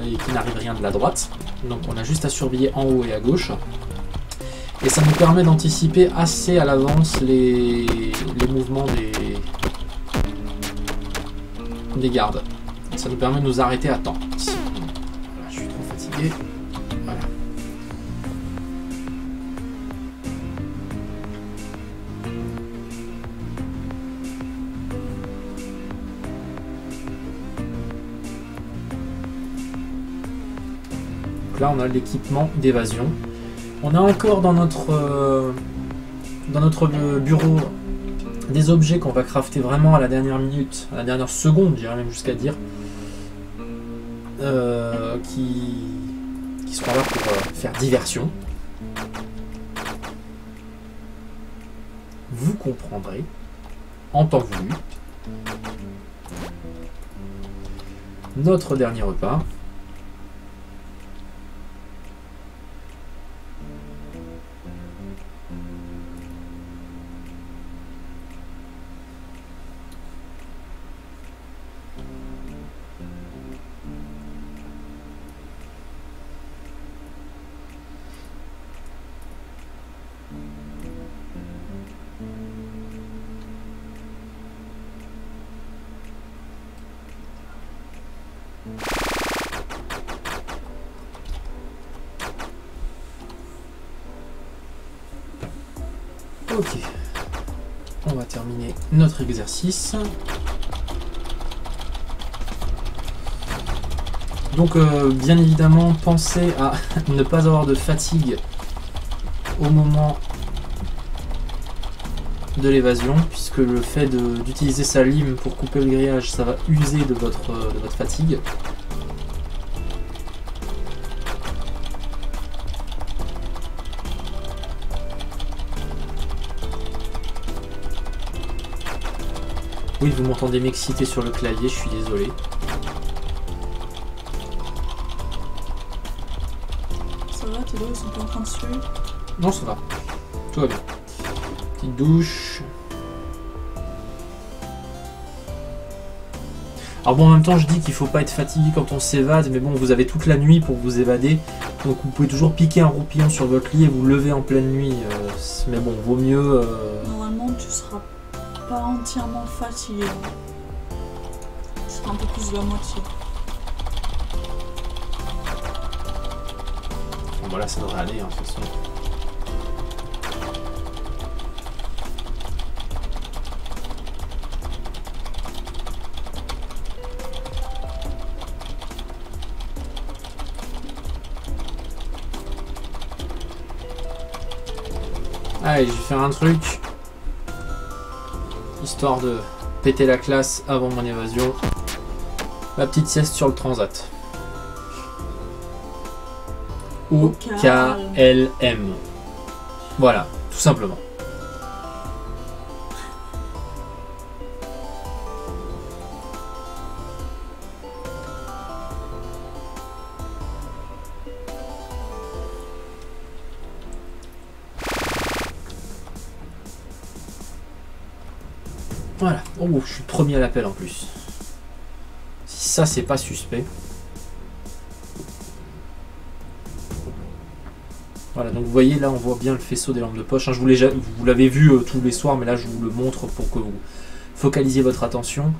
et qu'il n'arrive rien de la droite, donc on a juste à surveiller en haut et à gauche. Et ça nous permet d'anticiper assez à l'avance les mouvements des gardes. Ça nous permet de nous arrêter à temps. Voilà, je suis trop fatigué. Voilà. Donc là, on a l'équipement d'évasion. On a encore dans notre bureau des objets qu'on va crafter vraiment à la dernière minute, à la dernière seconde, j'irais même jusqu'à dire, qui seront là pour faire diversion. Vous comprendrez, en temps voulu, notre dernier repas. Ok, on va terminer notre exercice. Donc bien évidemment, pensez à ne pas avoir de fatigue au moment de l'évasion, puisque le fait d'utiliser sa lime pour couper le grillage, ça va user de votre fatigue. Oui, vous m'entendez m'exciter sur le clavier, je suis désolé. Ça va, tes doigts ils sont pas en train de suer? Non, ça va. Tout va bien. Petite douche. Alors bon, en même temps, je dis qu'il faut pas être fatigué quand on s'évade, mais bon, vous avez toute la nuit pour vous évader. Donc vous pouvez toujours piquer un roupillon sur votre lit et vous lever en pleine nuit. Mais bon, vaut mieux... Normalement, tu seras pas entièrement fatigué. Tu seras un peu plus de la moitié. Bon, voilà, ça devrait aller, hein, de toute façon. Allez, je vais faire un truc. Histoire de péter la classe avant mon évasion. La petite sieste sur le transat. OKLM. Voilà, tout simplement. Voilà. Oh, je suis premier à l'appel en plus. Si ça, c'est pas suspect. Voilà, donc vous voyez, là, on voit bien le faisceau des lampes de poche. Hein, vous l'avez vu tous les soirs, mais là, je vous le montre pour que vous focalisiez votre attention.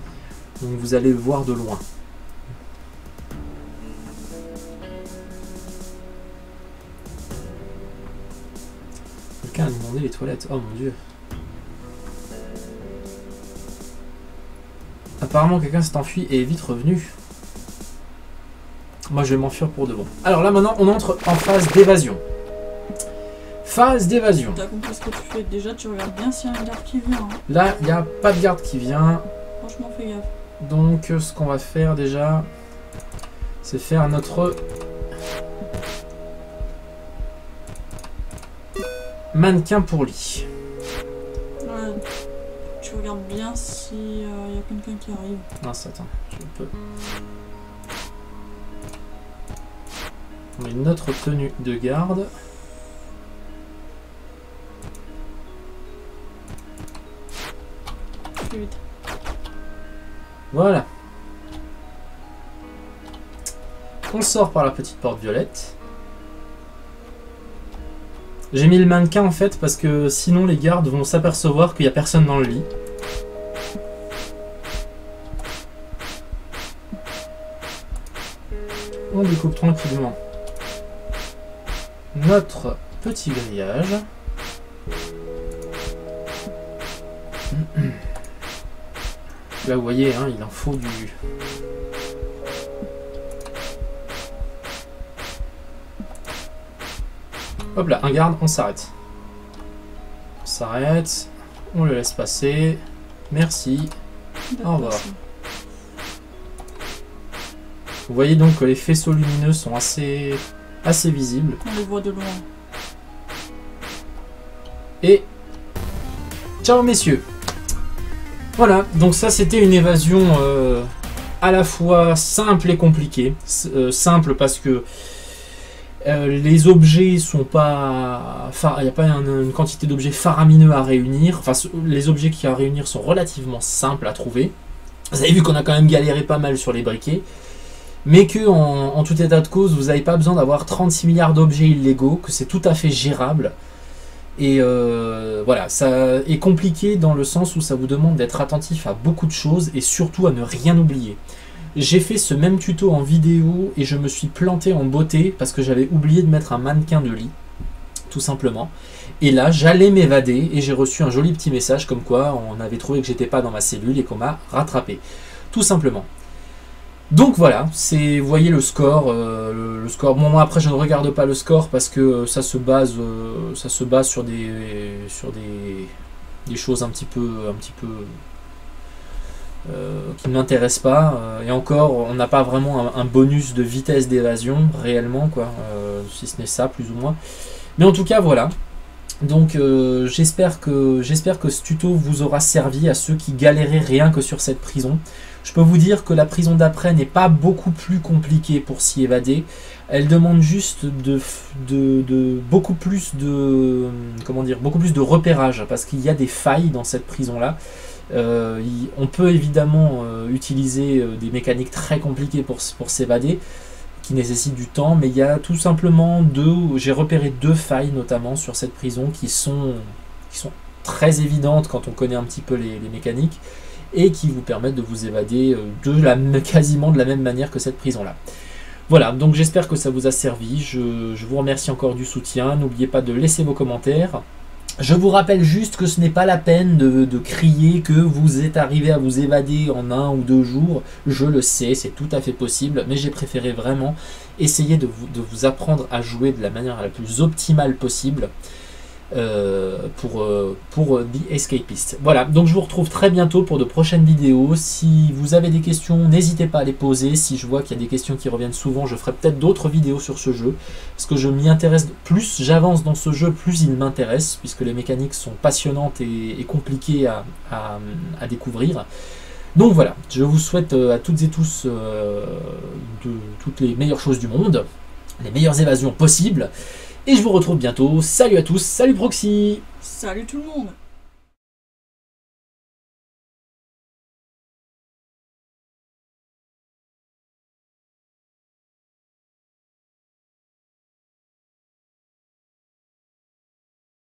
Donc vous allez le voir de loin. Quelqu'un a demandé les toilettes. Oh mon dieu. Apparemment quelqu'un s'est enfui et est vite revenu. Moi je vais m'enfuir pour de bon. Alors là maintenant on entre en phase d'évasion. Phase d'évasion. T'as compris ce que tu fais. Déjà tu regardes bien s'il y a un garde qui vient. Hein. Là il n'y a pas de garde qui vient. Franchement fais gaffe. Donc ce qu'on va faire déjà, c'est faire notre mannequin pour lit. Ouais. Tu regardes bien s'il y a quelqu'un qui arrive. Non, attends, je peux. On met notre tenue de garde. Plus vite. Voilà. On sort par la petite porte violette. J'ai mis le mannequin en fait parce que sinon les gardes vont s'apercevoir qu'il n'y a personne dans le lit. On découpe tranquillement notre petit grillage. Là vous voyez, hein, il en faut du... Hop là, un garde, on s'arrête. On s'arrête, on le laisse passer. Merci. Au revoir. Vous voyez donc que les faisceaux lumineux sont assez visibles. On les voit de loin. Et ciao messieurs. Voilà, donc ça c'était une évasion à la fois simple et compliquée. Simple parce que les objets sont pas... Il n'y a pas une quantité d'objets faramineux à réunir. Enfin, les objets qu'il y a à réunir sont relativement simples à trouver. Vous avez vu qu'on a quand même galéré pas mal sur les briquets. Mais que en tout état de cause, vous n'avez pas besoin d'avoir 36 milliards d'objets illégaux, que c'est tout à fait gérable. Et voilà, ça est compliqué dans le sens où ça vous demande d'être attentif à beaucoup de choses et surtout à ne rien oublier. J'ai fait ce même tuto en vidéo et je me suis planté en beauté parce que j'avais oublié de mettre un mannequin de lit, tout simplement. Et là, j'allais m'évader et j'ai reçu un joli petit message comme quoi on avait trouvé que j'étais pas dans ma cellule et qu'on m'a rattrapé, tout simplement. Donc voilà, vous voyez le score. Le score. Bon, moi après je ne regarde pas le score parce que ça se base sur des choses un petit peu qui ne m'intéressent pas. Et encore, on n'a pas vraiment un bonus de vitesse d'évasion réellement, quoi. Si ce n'est ça, plus ou moins. Mais en tout cas, voilà. Donc j'espère que ce tuto vous aura servi à ceux qui galéraient rien que sur cette prison. Je peux vous dire que la prison d'après n'est pas beaucoup plus compliquée pour s'y évader. Elle demande juste beaucoup plus de repérage parce qu'il y a des failles dans cette prison-là. On peut évidemment utiliser des mécaniques très compliquées pour s'évader, qui nécessitent du temps, mais il y a tout simplement j'ai repéré deux failles notamment sur cette prison qui sont très évidentes quand on connaît un petit peu les mécaniques, et qui vous permettent de vous évader quasiment de la même manière que cette prison-là. Voilà, donc j'espère que ça vous a servi. Je vous remercie encore du soutien. N'oubliez pas de laisser vos commentaires. Je vous rappelle juste que ce n'est pas la peine de crier que vous êtes arrivé à vous évader en 1 ou 2 jours. Je le sais, c'est tout à fait possible, mais j'ai préféré vraiment essayer de vous apprendre à jouer de la manière la plus optimale possible. Pour The Escapist. Voilà, donc je vous retrouve très bientôt pour de prochaines vidéos. Si vous avez des questions, n'hésitez pas à les poser. Si je vois qu'il y a des questions qui reviennent souvent, je ferai peut-être d'autres vidéos sur ce jeu, parce que je m'y intéresse. Plus j'avance dans ce jeu, plus il m'intéresse, puisque les mécaniques sont passionnantes et compliquées à découvrir. Donc voilà, je vous souhaite à toutes et tous toutes les meilleures choses du monde, les meilleures évasions possibles. Et je vous retrouve bientôt. Salut à tous, salut Proxy! Salut tout le monde!